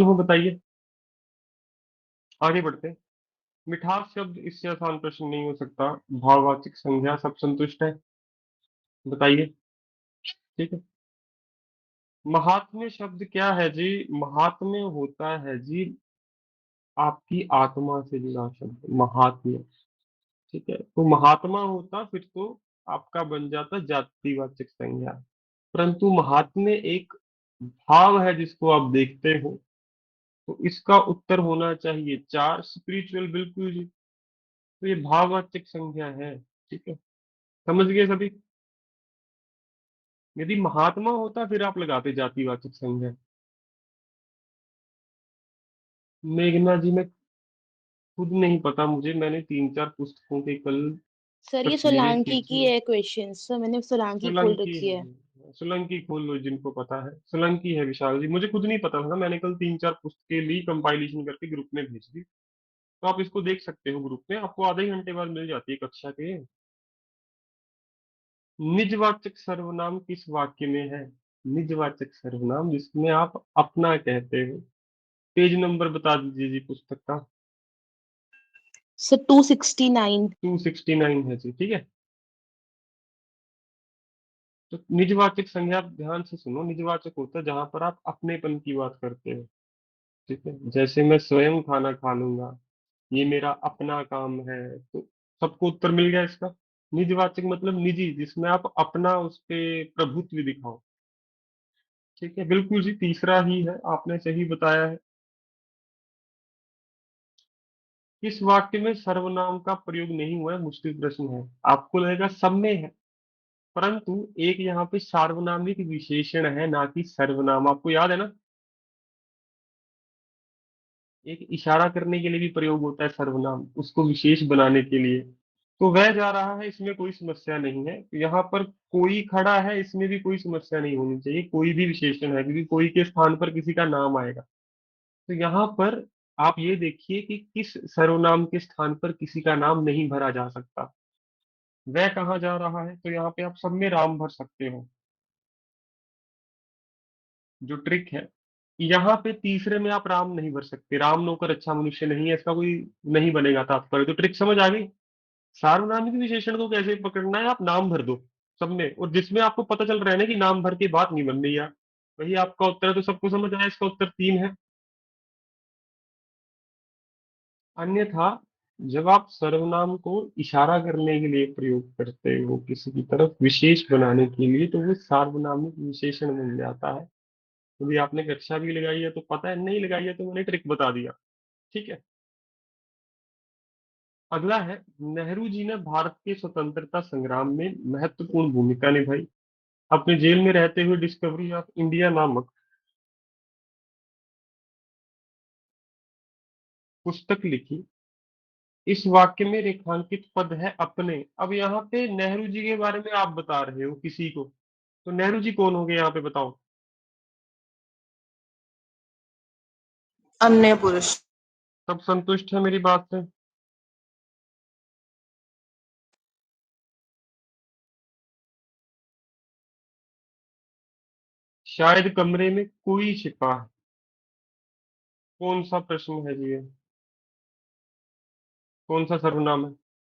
हो बताइए। आगे बढ़ते हैं। मिठास शब्द इससे आसान प्रश्न नहीं हो सकता। भाववाचक संज्ञा सब संतुष्ट है। बताइए। ठीक है। महात्म्य शब्द क्या है जी? महात्म्य होता है जी आपकी आत्मा से जुड़ा शब्द महात्म्य। ठीक है, तो महात्मा होता फिर तो आपका बन जाता जातिवाचक संज्ञा। परंतु महात्म्य एक भाव है जिसको आप देखते हो, तो इसका उत्तर होना चाहिए चार स्पिरिचुअल, बिल्कुल जी। तो ये भाववाचक संज्ञा है। ठीक है, समझ गए सभी। यदि महात्मा होता फिर आप लगाते जातिवाचक संज्ञा। मेघना जी, मैं खुद नहीं पता मुझे, मैंने तीन चार पुस्तकों के कल सर ये तस्वीरें सोलांकी की खींची। है क्वेश्चन, सर मैंने सोलांकी खोल सोलंकी रखी है। है, सोलंकी खोल लो जिनको पता है। सोलंकी है विशाल जी, मुझे खुद नहीं पता था ना, मैंने कल तीन चार पुस्तकें ली, कंपाइलेशन करके ग्रुप में भेज दी। तो आप इसको देख सकते हो, ग्रुप में आपको आधे घंटे बाद मिल जाती है कक्षा के। निजवाचक सर्वनाम किस वाक्य में है? निजवाचक सर्वनाम जिसमें आप अपना कहते हो। पेज नंबर बता दीजिए जी पुस्तक का। सर 269। 269 है जी, ठीक है। तो निजवाचक संज्ञा आप ध्यान से सुनो। निजवाचक होता है जहां पर आप अपनेपन की बात करते हो। ठीक है, जैसे मैं स्वयं खाना खा लूंगा, ये मेरा अपना काम है। तो सबको उत्तर मिल गया इसका। निजवाचक मतलब निजी, जिसमें आप अपना उस पे प्रभुत्व दिखाओ। ठीक है, बिल्कुल जी, तीसरा ही है, आपने सही बताया है। इस वाक्य में सर्वनाम का प्रयोग नहीं हुआ है, मुश्किल प्रश्न है। आपको लगेगा सब में है, परंतु एक यहाँ पे सार्वनामिक विशेषण है, ना कि सर्वनाम। आपको याद है ना, एक इशारा करने के लिए भी प्रयोग होता है सर्वनाम, उसको विशेष बनाने के लिए। तो वह जा रहा है, इसमें कोई समस्या नहीं है। तो यहाँ पर कोई खड़ा है, इसमें भी कोई समस्या नहीं होनी चाहिए। कोई भी विशेषण है, क्योंकि कोई के स्थान पर किसी का नाम आएगा। तो यहाँ पर आप ये देखिए कि किस सर्वनाम के स्थान पर किसी का नाम नहीं भरा जा सकता। वह कहाँ जा रहा है? तो यहाँ पे आप सब में राम भर सकते हो। जो ट्रिक है, यहाँ पे तीसरे में आप राम नहीं भर सकते। राम नौकर अच्छा मनुष्य नहीं है, इसका कोई नहीं बनेगा तात्पर्य। तो ट्रिक समझ आ गई। सार्वनामिक विशेषण को कैसे पकड़ना है? आप नाम भर दो सब में, और जिसमें आपको पता चल रहा है ना कि नाम भर के बात नहीं बन रही है, वही आपका उत्तर है। तो सबको समझ आया, इसका उत्तर तीन है। अन्यथा जब आप सर्वनाम को इशारा करने के लिए प्रयोग करते हो, किसी की तरफ विशेष बनाने के लिए, तो वो सार्वनामिक विशेषण बन जाता है। यदि आपने कक्षा भी लगाई है तो पता है, नहीं लगाई है तो मैंने ट्रिक बता दिया। ठीक है। अगला है, नेहरू जी ने भारत के स्वतंत्रता संग्राम में महत्वपूर्ण भूमिका निभाई। अपने जेल में रहते हुए डिस्कवरी ऑफ इंडिया नामक पुस्तक लिखी। इस वाक्य में रेखांकित पद है अपने। अब यहाँ पे नेहरू जी के बारे में आप बता रहे हो किसी को, तो नेहरू जी कौन हो गए यहाँ पे बताओ? अन्य पुरुष। सब संतुष्ट है मेरी बात से? शायद कमरे में कोई छिपा है। कौन सा प्रश्न है जी ये? कौन सा सर्वनाम है?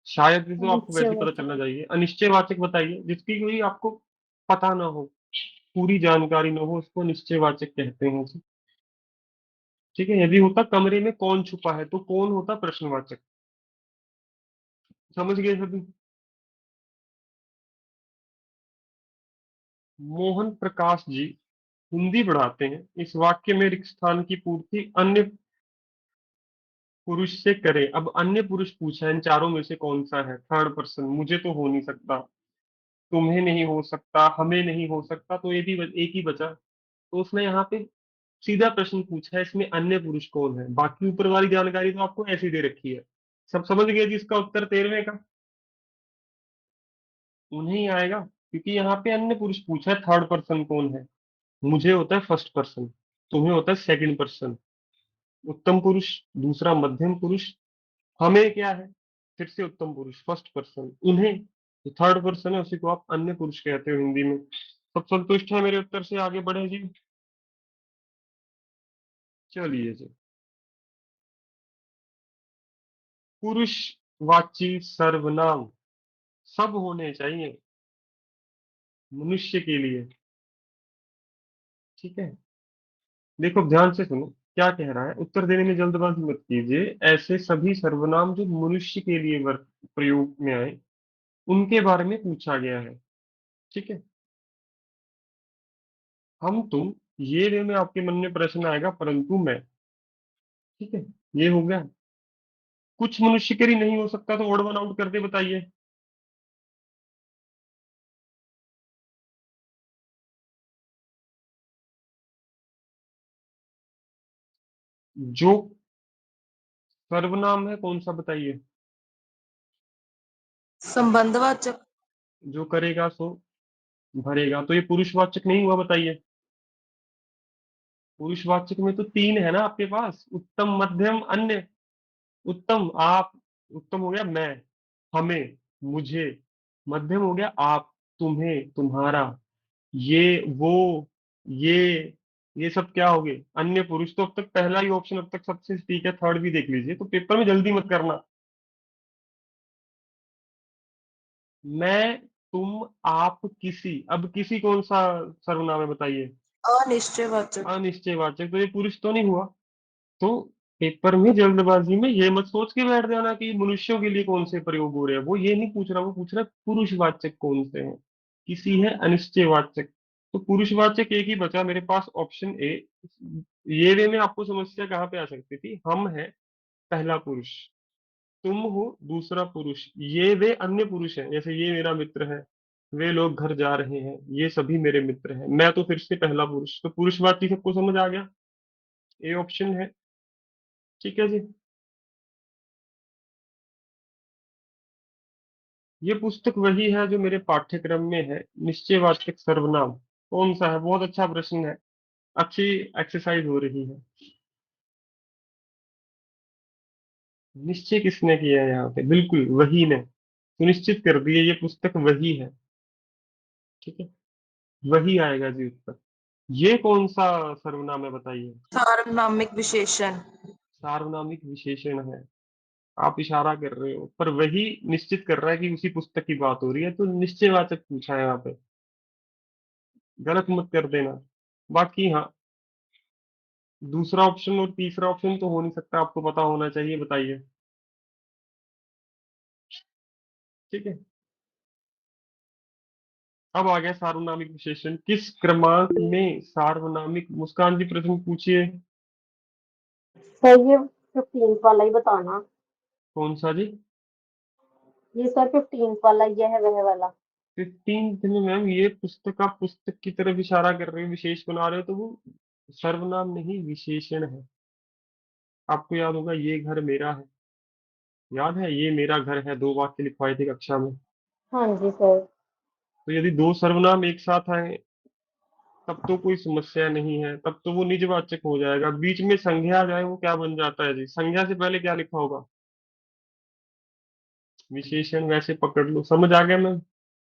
शायद भी तो आपको वैसे ही पता निश्चयवाचक। चलना चाहिए। अनिश्चयवाचक बताइए, जिसकी कोई आपको पता ना हो, पूरी जानकारी न हो, उसको निश्चयवाचक कहते हैं जी। ठीक है, यदि होता कमरे में कौन छुपा है, तो कौन होता प्रश्नवाचक। समझ गए सभी? मोहन प्रकाश जी हिंदी पढ़ाते हैं। इस वाक्य में रिक्त स्थान की पूर्ति अन्य पुरुष से करे। अब अन्य पुरुष पूछा है, इन चारों में से कौन सा है? Third person. मुझे तो हो नहीं सकता, तुम्हें नहीं हो सकता, हमें नहीं हो सकता, तो ये भी एक ही बचा। तो उसने यहाँ पे सीधा प्रश्न पूछा है, इसमें अन्य पुरुष कौन है। बाकी ऊपर वाली जानकारी तो आपको ऐसी दे रखी है। सब समझ गए जी? इसका उत्तर 13वें का उन्हें ही आएगा, क्योंकि यहाँ पे अन्य पुरुष पूछा है, थर्ड पर्सन कौन है। मुझे होता है फर्स्ट पर्सन, तुम्हें होता है सेकंड पर्सन। उत्तम पुरुष दूसरा, मध्यम पुरुष। हमें क्या है? फिर से उत्तम पुरुष फर्स्ट पर्सन। उन्हें जो थर्ड पर्सन है, उसी को आप अन्य पुरुष कहते हो हिंदी में। सब संतुष्ट है मेरे उत्तर से? आगे बढ़े जी। चलिए जी। पुरुषवाची सर्वनाम सब होने चाहिए मनुष्य के लिए। ठीक है। देखो अब ध्यान से सुनो, क्या कह रहा है, उत्तर देने में जल्दबाजी मत कीजिए। ऐसे सभी सर्वनाम जो मनुष्य के लिए प्रयोग में आए, उनके बारे में पूछा गया है। ठीक है। हम तुम, ये वे में आपके मन में प्रश्न आएगा, परंतु मैं। ठीक है। ये हो गया। कुछ मनुष्य के लिए नहीं हो सकता तो ओड वन आउट कर दे, बताइए। जो सर्वनाम है कौन सा, बताइए। संबंधवाचक। जो करेगा सो भरेगा, तो ये पुरुषवाचक नहीं हुआ, बताइए। पुरुषवाचक में तो तीन है ना आपके पास, उत्तम, मध्यम, अन्य। उत्तम आप, उत्तम हो गया मैं, हमें, मुझे। मध्यम हो गया आप, तुम्हें, तुम्हारा, ये, वो, ये। ये सब क्या हो गए, अन्य पुरुष। तो अब तक पहला ही ऑप्शन अब तक सबसे ठीक है, थर्ड भी देख लीजिए, तो पेपर में जल्दी मत करना। मैं, तुम, आप, किसी। अब किसी कौन सा सर्वनाम है, बताइए। अनिश्चयवाचक। अनिश्चयवाचक, तो ये पुरुष तो नहीं हुआ। तो पेपर में जल्दबाजी में ये मत सोच के बैठ जाना कि मनुष्यों के लिए कौन से प्रयोग हो रहे हैं, वो ये नहीं पूछ रहा, वो पूछ रहा है पुरुषवाचक कौन से हैं। किसी है अनिश्चयवाचक। तो पुरुषवाचक एक ही बचा मेरे पास, ऑप्शन ए। ये वे में आपको समस्या कहाँ पे आ सकती थी, हम है पहला पुरुष, तुम हो दूसरा पुरुष, ये वे अन्य पुरुष हैं, जैसे ये मेरा मित्र है, वे लोग घर जा रहे हैं, ये सभी मेरे मित्र हैं, मैं तो फिर से पहला पुरुष। तो पुरुषवाची सबको समझ आ गया, ए ऑप्शन है। ठीक है जी। ये पुस्तक वही है जो मेरे पाठ्यक्रम में है, निश्चयवाचक सर्वनाम कौन सा है, बहुत अच्छा प्रश्न है। अच्छी एक्सरसाइज हो रही है। निश्चय किसने किया है यहाँ पे, बिल्कुल वही ने सुनिश्चित कर दिया, ये पुस्तक वही है। ठीक है। वही आएगा जी उत्तर। ये कौन सा सर्वनाम है, बताइए। सार्वनामिक विशेषण। सार्वनामिक विशेषण है। आप इशारा कर रहे हो, पर वही निश्चित कर रहा है कि उसी पुस्तक की बात हो रही है, तो निश्चयवाचक पूछा है यहाँ पे। गलत मत कर देना। बाकी हाँ, दूसरा ऑप्शन और तीसरा ऑप्शन तो हो नहीं सकता, आपको पता होना चाहिए, बताइए। ठीक है। अब आ गया सार्वनामिक विशेषण, किस क्रमांक में सार्वनामिक, मुस्कान जी प्रश्न पूछिए। सर ये 15th वाला ही बताना। कौन सा जी। ये सर 15th वाला ये है वह वाला। 15 में मैम, ये पुस्तक, आप पुस्तक की तरफ इशारा कर रहे हो, विशेष बना रहे हो, तो वो सर्वनाम नहीं विशेषण है। आपको याद होगा, ये घर मेरा है, याद है, ये मेरा घर है, दो वाक्य लिखवाए थे कक्षा में। हाँ जी सर। तो यदि दो सर्वनाम एक साथ आए, तब तो कोई समस्या नहीं है, तब तो वो निजवाचक हो जाएगा। बीच में संज्ञा आ जाए, वो क्या बन जाता है जी, संज्ञा से पहले क्या लिखा होगा, विशेषण। वैसे पकड़ लो, समझ आ गया मैम।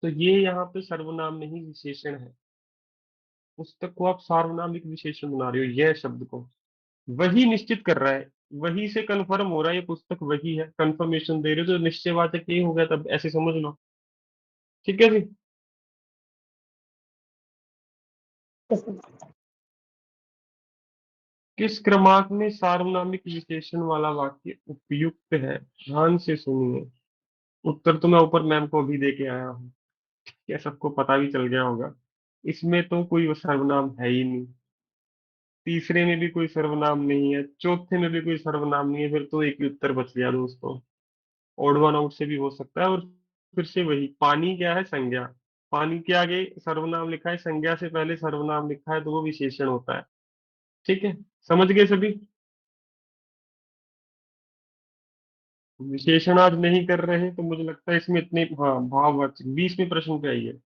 तो ये यहाँ पे सर्वनाम नहीं विशेषण है। पुस्तक को आप सार्वनामिक विशेषण बना रहे हो, यह शब्द को वही निश्चित कर रहा है, वही से कंफर्म हो रहा है, ये पुस्तक वही है, कंफर्मेशन दे रहे हो, तो निश्चयवाचक ये हो गया, तब ऐसे समझ लो। ठीक है जी। किस क्रमांक में सार्वनामिक विशेषण वाला वाक्य उपयुक्त है, ध्यान से सुनिए। उत्तर तो मैं ऊपर मैम को अभी दे के आया हूँ, क्या सबको पता भी चल गया होगा। इसमें तो कोई सर्वनाम है ही नहीं, तीसरे में भी कोई सर्वनाम नहीं है, चौथे में भी कोई सर्वनाम नहीं है, फिर तो एक ही उत्तर बच गया दोस्तों। ऑड वन आउट से भी हो सकता है, और फिर से वही, पानी क्या है, संज्ञा। पानी के आगे सर्वनाम लिखा है, संज्ञा से पहले सर्वनाम लिखा है, तो वो विशेषण होता है। ठीक है। समझ गए सभी। विशेषण आज नहीं कर रहे हैं, तो मुझे लगता है इसमें इतने, हाँ भाववाचक 20वें प्रश्न पे आइए।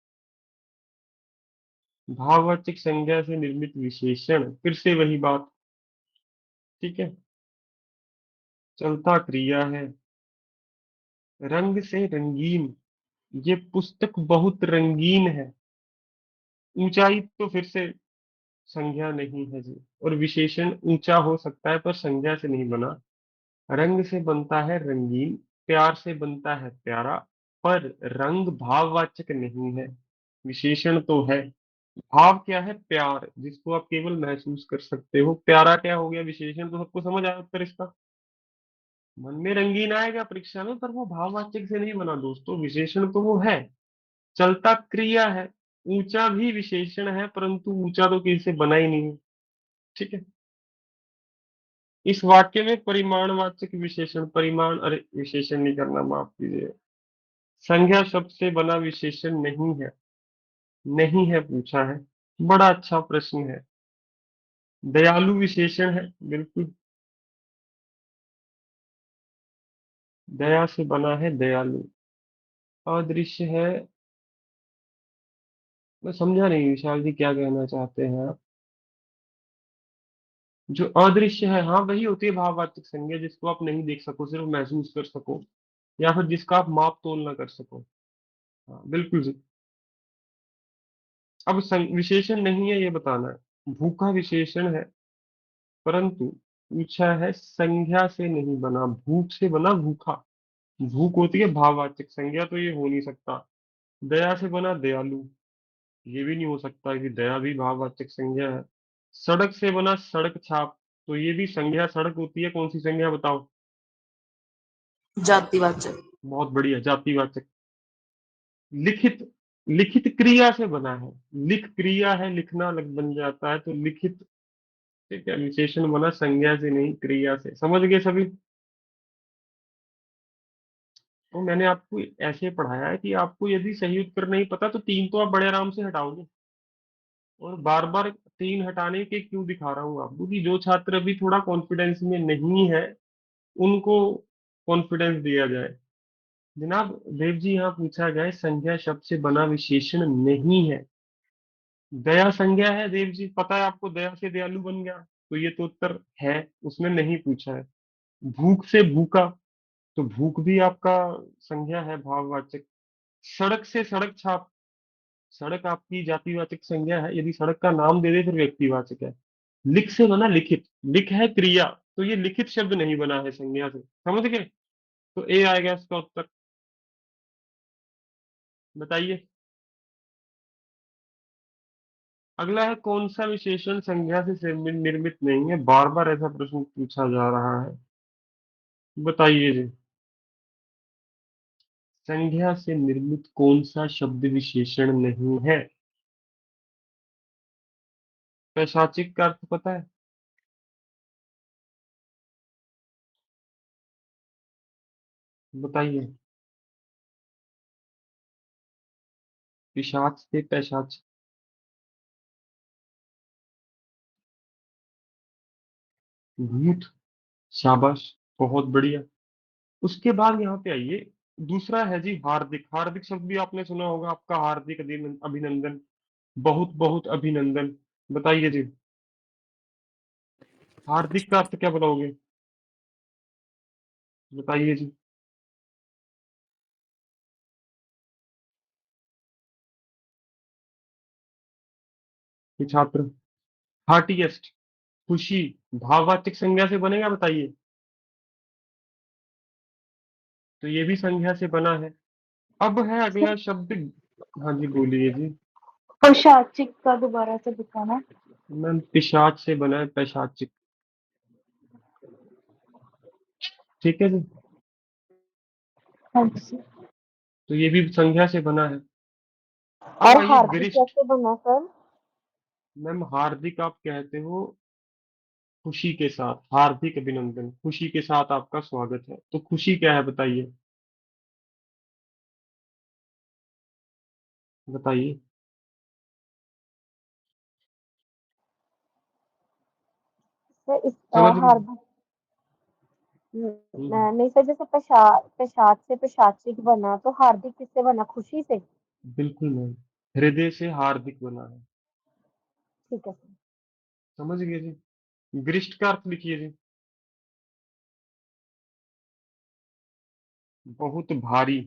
भाववाचक संज्ञा से निर्मित विशेषण, फिर से वही बात। ठीक है। चलता क्रिया है, रंग से रंगीन, ये पुस्तक बहुत रंगीन है। ऊंचाई तो फिर से संज्ञा नहीं है जी। और विशेषण ऊंचा हो सकता है पर संज्ञा से नहीं बना। रंग से बनता है रंगीन, प्यार से बनता है प्यारा, पर रंग भाववाचक नहीं है। विशेषण तो है। भाव क्या है? प्यार, जिसको आप केवल महसूस कर सकते हो। प्यारा क्या हो गया? विशेषण। तो सबको समझ आया उत्तर इसका। मन में रंगीन आएगा परीक्षा में, पर वो भाववाचक से नहीं बना दोस्तों। विशेषण तो वो है, चलता क्रिया है। ऊंचा भी विशेषण है, परंतु ऊंचा तो किसी से बना ही नहीं है। ठीक है। इस वाक्य में परिमाणवाचक विशेषण, परिमाण, अरे विशेषण नहीं करना, माफ कीजिए। संज्ञा शब्द से बना विशेषण नहीं है। नहीं है पूछा है। बड़ा अच्छा प्रश्न है। दयालु विशेषण है, बिल्कुल। दया से बना है दयालु। अदृश्य है। मैं समझा नहीं विशाल जी, क्या कहना चाहते हैं आप? जो अदृश्य है, हाँ वही होती है भाववाचक संज्ञा, जिसको आप नहीं देख सको, सिर्फ महसूस कर सको, या फिर जिसका आप माप तोल ना कर सको। हाँ बिल्कुल जी। अब विशेषण नहीं है ये बताना है। भूखा विशेषण है, परंतु पूछा है संज्ञा से नहीं बना, भूख से बना भूखा। भूख होती है भाववाचक संज्ञा, तो ये हो नहीं सकता। दया से बना दयालु, ये भी नहीं हो सकता कि दया भी भाववाचक संज्ञा है। सड़क से बना सड़क छाप, तो ये भी संज्ञा सड़क होती है। कौन सी संज्ञा बताओ? जातिवाचक। बहुत बढ़िया, जातिवाचक। लिखित, लिखित क्रिया से बना है। लिख क्रिया है, लिखना लग बन जाता है, तो लिखित। ठीक है, विशेषण बना संज्ञा से नहीं, क्रिया से। समझ गए सभी? तो मैंने आपको ऐसे पढ़ाया है कि आपको यदि सही उत्तर नहीं पता तो तीन तो आप बड़े आराम से हटाओगे। और बार बार तीन हटाने के क्यों दिखा रहा हूँ आपको, कि जो छात्र अभी थोड़ा कॉन्फिडेंस में नहीं है, उनको कॉन्फिडेंस दिया जाए। जनाब देव जी, यहाँ पूछा गया है संज्ञा शब्द से बना विशेषण नहीं है। दया संज्ञा है देव जी, पता है आपको, दया से दयालु बन गया, तो ये तो उत्तर है। उसमें नहीं पूछा है। भूख से भूखा, तो भूख भी आपका संज्ञा है, भाववाचक। सड़क से सड़क छाप, सड़क आपकी जातिवाचक संज्ञा है। यदि सड़क का नाम दे दे फिर व्यक्तिवाचक है। लिख से बना लिखित, लिख है क्रिया, तो ये लिखित शब्द नहीं बना है संज्ञा से। समझ गए? तो ए आएगा इसका उत्तर। बताइए। अगला है, कौन सा विशेषण संज्ञा से निर्मित नहीं है? बार बार ऐसा प्रश्न पूछा जा रहा है। बताइए जी। संज्ञा से निर्मित कौन सा शब्द विशेषण नहीं है? पैशाचिक का अर्थ पता है? बताइए। पिशाच से पैशाच। भूत। शाबाश, बहुत बढ़िया। उसके बाद यहाँ पे आइए। दूसरा है जी हार्दिक। हार्दिक शब्द भी आपने सुना होगा, आपका हार्दिक अभिनंदन, बहुत बहुत अभिनंदन। बताइए जी, हार्दिक का अर्थ क्या बताओगे? बताइए जी। ये छात्र। हार्टीएस्ट, खुशी, भाववाचक संज्ञा से बनेगा? बताइए। तो ये भी संज्ञा से बना है। अब है अगला शब्द। हाँ जी बोलिए जी। पशाचिक का दोबारा से बताना। मैम पिशाच से बना है, पैशाचिक। ठीक है जी। हाँ जी। तो ये भी संज्ञा से बना है। अब और आइए हार्दिक गरिष्ठ। कैसे बना सर? मैम हार्दिक आप कहते हो खुशी के साथ, हार्दिक अभिनंदन, खुशी के साथ आपका स्वागत है, तो खुशी क्या है बताइए? बताइए। सर इस समझ रहे हैं? हार्दिक हम्म, नहीं सर, जैसे पेशाब से पेशाचिक बना, तो हार्दिक किससे बना? खुशी से। बिल्कुल मैम, हृदय से हार्दिक बना है। ठीक है सर। समझ गए जी। गरिष्ठ का अर्थ लिखिए जी। बहुत भारी।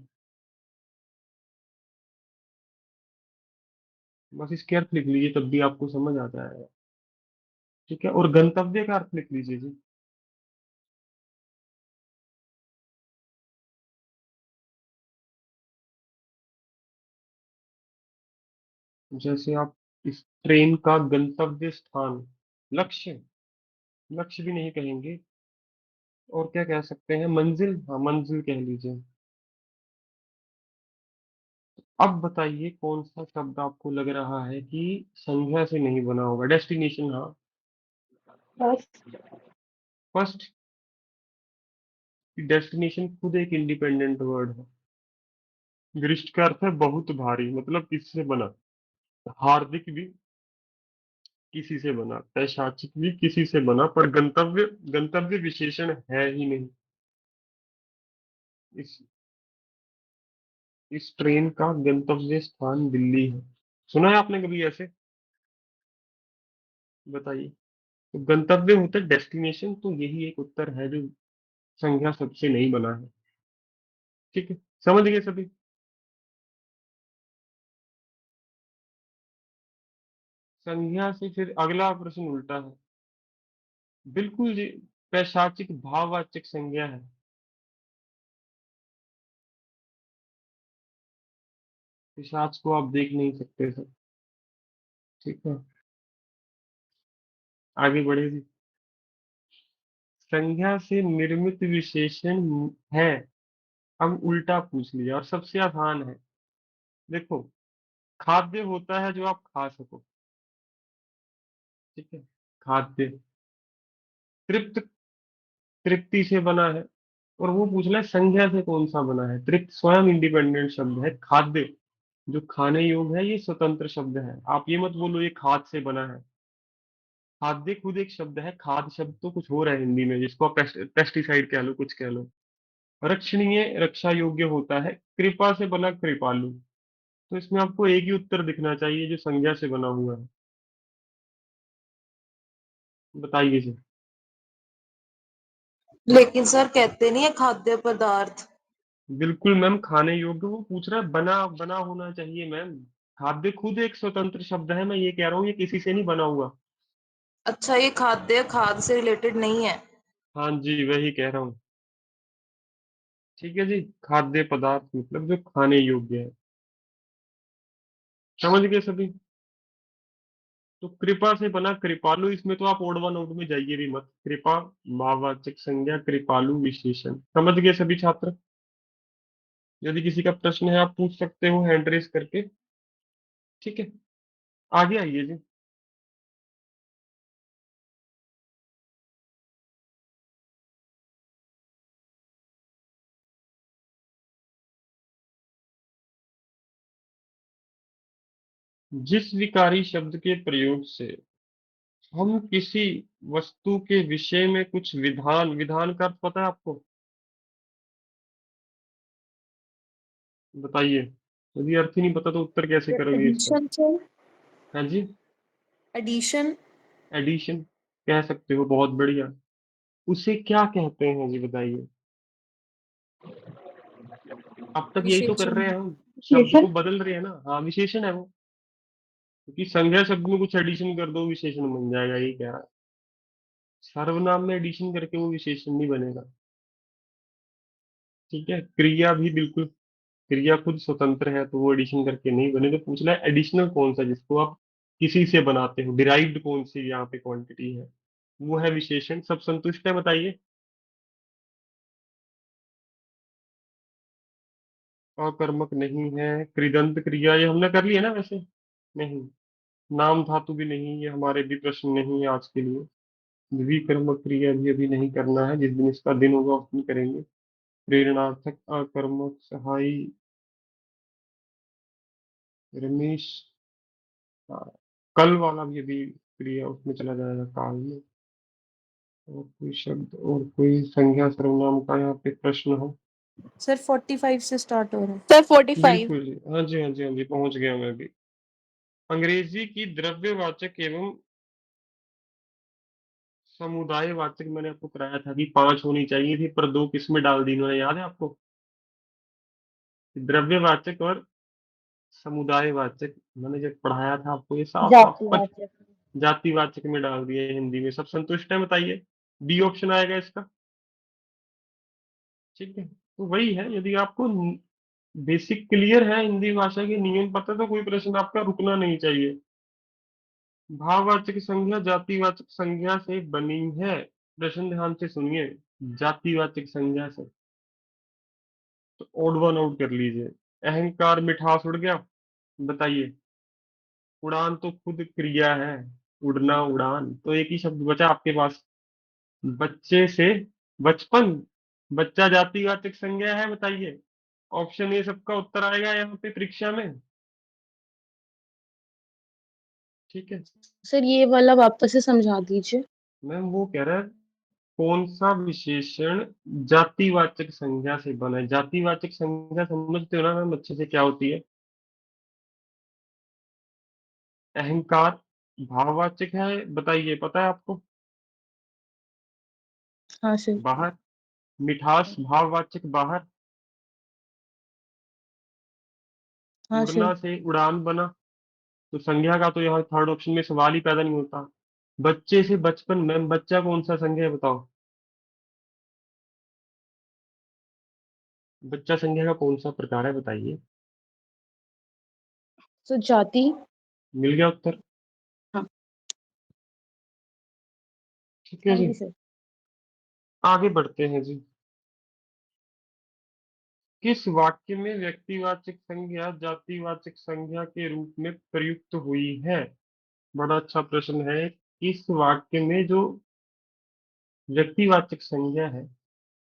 बस इसके अर्थ लिख लीजिए, तब भी आपको समझ आ जाएगा। ठीक है, और गंतव्य का अर्थ लिख लीजिए जी। जैसे आप इस ट्रेन का गंतव्य स्थान, लक्ष्य, लक्ष्य भी नहीं कहेंगे, और क्या कह सकते हैं, मंजिल, हाँ मंजिल कह लीजिए। अब बताइए कौन सा शब्द आपको लग रहा है कि संज्ञा से नहीं बना होगा। डेस्टिनेशन, हाँ। फर्स्ट। फर्स्ट, डेस्टिनेशन खुद एक इंडिपेंडेंट वर्ड है। ग्रिस्ट का अर्थ है बहुत भारी, मतलब किससे बना। हार्दिक भी किसी से बना, पैशाचिक भी किसी से बना, पर गंतव्य, गंतव्य विशेषण है ही नहीं। इस इस ट्रेन का गंतव्य स्थान दिल्ली है। सुना है आपने कभी ऐसे? बताइए। तो गंतव्य होता है डेस्टिनेशन, तो यही एक उत्तर है जो संज्ञा शब्द से नहीं बना है। ठीक है, समझ गए सभी? संज्ञा से फिर अगला प्रश्न उल्टा है। बिल्कुल जी, पैशाचिक भाववाचक संज्ञा है। पिशाच को आप देख नहीं सकते सर। ठीक है, आगे बढ़े जी। संज्ञा से निर्मित विशेषण है। हम उल्टा पूछ लिया, और सबसे आसान है। देखो, खाद्य होता है जो आप खा सको। ठीक है, खाद्य। तृप्त, तृप्ति से बना है। और वो पूछ रहा है संज्ञा से कौन सा बना है। तृप्त स्वयं इंडिपेंडेंट शब्द है। खाद्य जो खाने योग्य है, ये स्वतंत्र शब्द है। आप ये मत बोलो ये खाद से बना है। खाद्य खुद एक शब्द है, खाद शब्द तो कुछ और है हिंदी में, जिसको आप पेस्टिसाइड कह लो, कुछ कह लो। रक्षणीय, रक्षा योग्य होता है। कृपा से बना कृपालु। तो इसमें आपको एक ही उत्तर दिखना चाहिए जो संज्ञा से बना हुआ है। बताइए जी। लेकिन सर कहते नहीं है खाद्य पदार्थ। बिल्कुल मैम, खाने योग्य, वो पूछ रहा है बना, बना होना चाहिए मैम। खाद्य खुद एक स्वतंत्र शब्द है, मैं ये कह रहा हूँ ये किसी से नहीं बना हुआ। अच्छा, ये खाद्य खाद से रिलेटेड नहीं है। हाँ जी, वही कह रहा हूँ। ठीक है जी, खाद्य पदार्थ मतलब जो खाने योग्य है। समझ गए सभी? तो कृपा से बना कृपालु, इसमें तो आप ओड वन आउट में जाइए भी मत। कृपा भाववाचक संज्ञा, कृपालु विशेषण। समझ गए सभी छात्र? यदि किसी का प्रश्न है आप पूछ सकते हो हैंड रेस करके। ठीक है, आगे आइए जी। जिस विकारी शब्द के प्रयोग से हम किसी वस्तु के विषय में कुछ विधान, विधान का अर्थ पता है आपको? बताइए। यदि अर्थ ही नहीं पता तो उत्तर कैसे करोगे इसका? एडिशन से। हाँ जी, एडिशन। एडिशन कह सकते हो, बहुत बढ़िया। उसे क्या कहते हैं जी, बताइए। अब तक यही तो कर विशेषण। रहे हैं हम, शब्द को विशेषण। बदल रहे हैं ना। हाँ, विशेषण है वो। क्योंकि संज्ञा शब्द में कुछ एडिशन कर दो विशेषण बन जाएगा, ये क्या है। सर्वनाम में एडिशन करके वो विशेषण नहीं बनेगा। ठीक है, क्रिया भी बिल्कुल, क्रिया खुद स्वतंत्र है, तो वो एडिशन करके नहीं बने। तो पूछना है एडिशनल कौन सा जिसको आप किसी से बनाते हो, डिराइव्ड कौन सी यहाँ पे क्वांटिटी है, वो है विशेषण। सब संतुष्ट है, बताइए। अकर्मक नहीं है। कृदंत क्रिया ये हमने कर लिया ना वैसे। नहीं। नाम धातु भी नहीं, ये हमारे भी प्रश्न नहीं है आज के लिए। द्विकर्मक क्रिया भी अभी नहीं करना है, जिस दिन इसका दिन होगा उस दिन करेंगे। प्रेरणार्थक, अकर्मक, सहाई, रमेश। हाँ, कल वाला भी अभी क्रिया उसमें चला जाएगा, काल में। और कोई शब्द और कोई संज्ञा सर्वनाम का यहाँ पे प्रश्न हो? सर 45 से स्टार्ट हो रहा है। सर 45। बिल्कुल जी, हाँ जी, हाँ जी, हाँ जी, पहुंच गया मैं भी। अंग्रेजी की द्रव्यवाचक एवं समुदायवाचक मैंने आपको कराया था कि 5 होनी चाहिए थी, पर 2 किसमें डाल दी इन्होंने, याद है आपको? द्रव्यवाचक और समुदायवाचक। मैंने जब पढ़ाया था आपको, ये साफ साफ जातिवाचक। जातिवाचक में डाल दिए हिंदी में। सब संतुष्ट है बताइए। बी ऑप्शन आएगा इसका। ठीक है, तो वही है, यदि आपको बेसिक क्लियर है, हिंदी भाषा के नियम पता है, तो कोई प्रश्न आपका रुकना नहीं चाहिए। भाववाचक संज्ञा जातिवाचक संज्ञा से बनी है। प्रश्न ध्यान से सुनिए। जातिवाचक संज्ञा से, तो ओड वन आउट कर लीजिए। अहंकार मिठास उड़ गया। बताइए। उड़ान तो खुद क्रिया है। उड़ना उड़ान, तो एक ही शब्द बचा आपके पास। बच्चे से बचपन। बच्चा जातिवाचक संज्ञा है, बताइए। ऑप्शन ए सबका उत्तर आएगा यहाँ पे परीक्षा में। ठीक है। सर ये वाला वापस से समझा दीजिए। मैम वो कह रहा है, कौन सा विशेषण जातिवाचक संज्ञा से बना है। जातिवाचक संज्ञा समझते हो ना मैम अच्छे से क्या होती है। अहंकार भाववाचक है, बताइए, पता है आपको। हाँ सर। बाहर। मिठास भाववाचक बाहर। हाँ सर। उड़ना से उड़ान बना, तो संज्ञा का तो यहाँ थर्ड ऑप्शन में सवाल ही पैदा नहीं होता। बच्चे से बचपन, मैम बच्चा कौन सा संज्ञा है बताओ। बच्चा संज्ञा का कौन सा प्रकार है बताइए। तो जाति। मिल गया उत्तर। हाँ। ठीक है हाँ जी, जी सर। आगे बढ़ते हैं जी। किस वाक्य में व्यक्तिवाचक संज्ञा जातिवाचक संज्ञा के रूप में प्रयुक्त हुई है। बड़ा अच्छा प्रश्न है। किस वाक्य में जो व्यक्तिवाचक संज्ञा है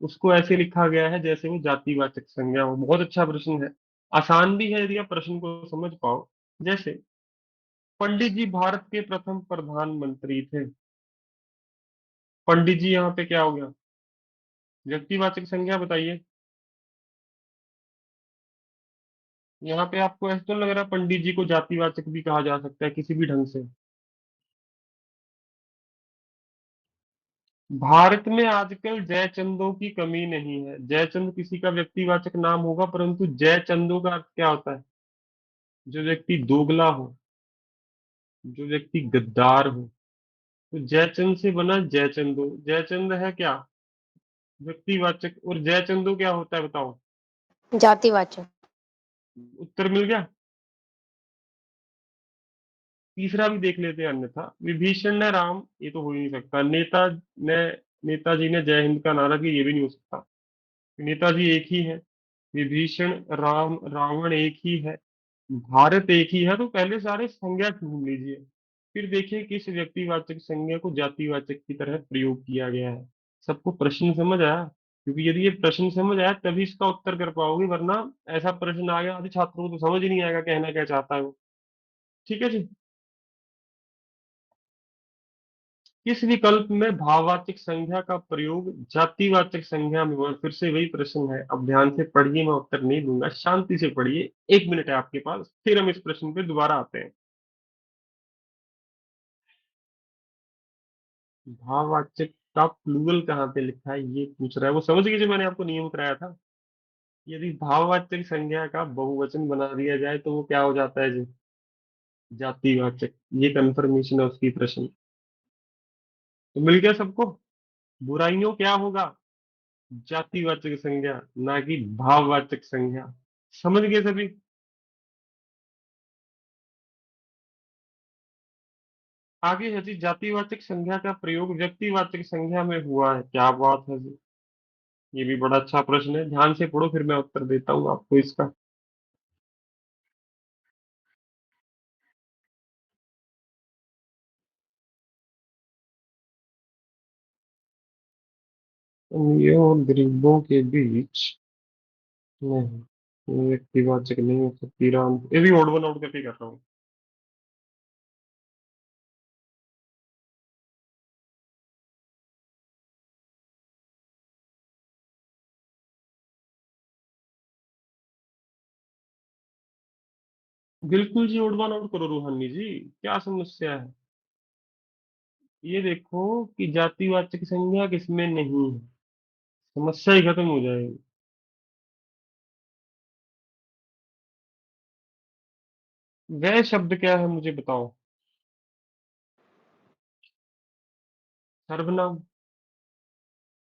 उसको ऐसे लिखा गया है जैसे वो जातिवाचक संज्ञा हो। बहुत अच्छा प्रश्न है। आसान भी है यदि आप प्रश्न को समझ पाओ। जैसे पंडित जी भारत के प्रथम प्रधानमंत्री थे। पंडित जी यहाँ पे क्या हो गया, व्यक्तिवाचक संज्ञा, बताइए। यहाँ पे आपको ऐसा तो लग रहा है पंडित जी को जातिवाचक भी कहा जा सकता है किसी भी ढंग से। भारत में आजकल जयचंदों की कमी नहीं है। जयचंद किसी का व्यक्तिवाचक नाम होगा, परंतु जयचंदों का अर्थ क्या होता है। जो व्यक्ति दोगला हो, जो व्यक्ति गद्दार हो। तो जयचंद से बना जयचंदो। जयचंद है क्या, व्यक्तिवाचक, और जयचंदो क्या होता है बताओ। जातिवाचक। उत्तर मिल गया। तीसरा भी देख लेते हैं अन्यथा। विभीषण ने राम, ये तो हो ही नहीं सकता। ने नेताजी ने जय हिंद का नारा दिया, ये भी नहीं हो सकता। नेताजी एक ही है। विभीषण, राम, रावण एक ही है। भारत एक ही है, तो पहले सारे संज्ञा ढूंढ लीजिए। फिर देखिए किस व्यक्तिवाचक संज्ञा को जातिवाचक की तरह प्रयोग किया गया है। सबको प्रश्न समझ आया, क्योंकि यदि ये प्रश्न समझ आया तभी इसका उत्तर कर पाओगे, वरना ऐसा प्रश्न आ गया आधे छात्रों को तो समझ ही नहीं आएगा कहना क्या चाहता है वो। ठीक है जी। किस विकल्प में भाववाचक संज्ञा का प्रयोग जातिवाचक संज्ञा में हुआ। फिर से वही प्रश्न है, अब ध्यान से पढ़िए, मैं उत्तर नहीं दूंगा, शांति से पढ़िए। 1 मिनट है आपके पास, फिर हम इस प्रश्न पे दोबारा आते हैं। भाववाचक का प्लूरल कहाँ पे लिखा है ये पूछ रहा है। वो समझ गए जो मैंने आपको नियम कराया था। यदि भाववाचक संज्ञा का बहुवचन बना दिया जाए तो वो क्या हो जाता है जी, जातिवाचक। ये कंफर्मेशन है उसकी प्रश्न। तो मिल गया सबको। बुराइयों क्या होगा, जातिवाचक संज्ञा, ना कि भाववाचक संज्ञा। समझ गए सभी। आगे है जी, जातिवाचक संज्ञा का प्रयोग व्यक्तिवाचक संज्ञा में हुआ है। क्या बात है जी, ये भी बड़ा अच्छा प्रश्न है। ध्यान से पढ़ो, फिर मैं उत्तर देता हूँ आपको इसका। ये और गरीबों के बीच, नहीं, ये व्यक्तिवाचक नहीं हो सकती। राम, ये भी ओड वन आउट करके कर रहा हूँ। बिल्कुल जी, ओड वन आउट करो रूहानी जी। क्या समस्या है। ये देखो कि जातिवाचक संज्ञा किसमें नहीं है, समस्या ही खत्म हो जाएगी। वह शब्द क्या है मुझे बताओ। सर्वनाम।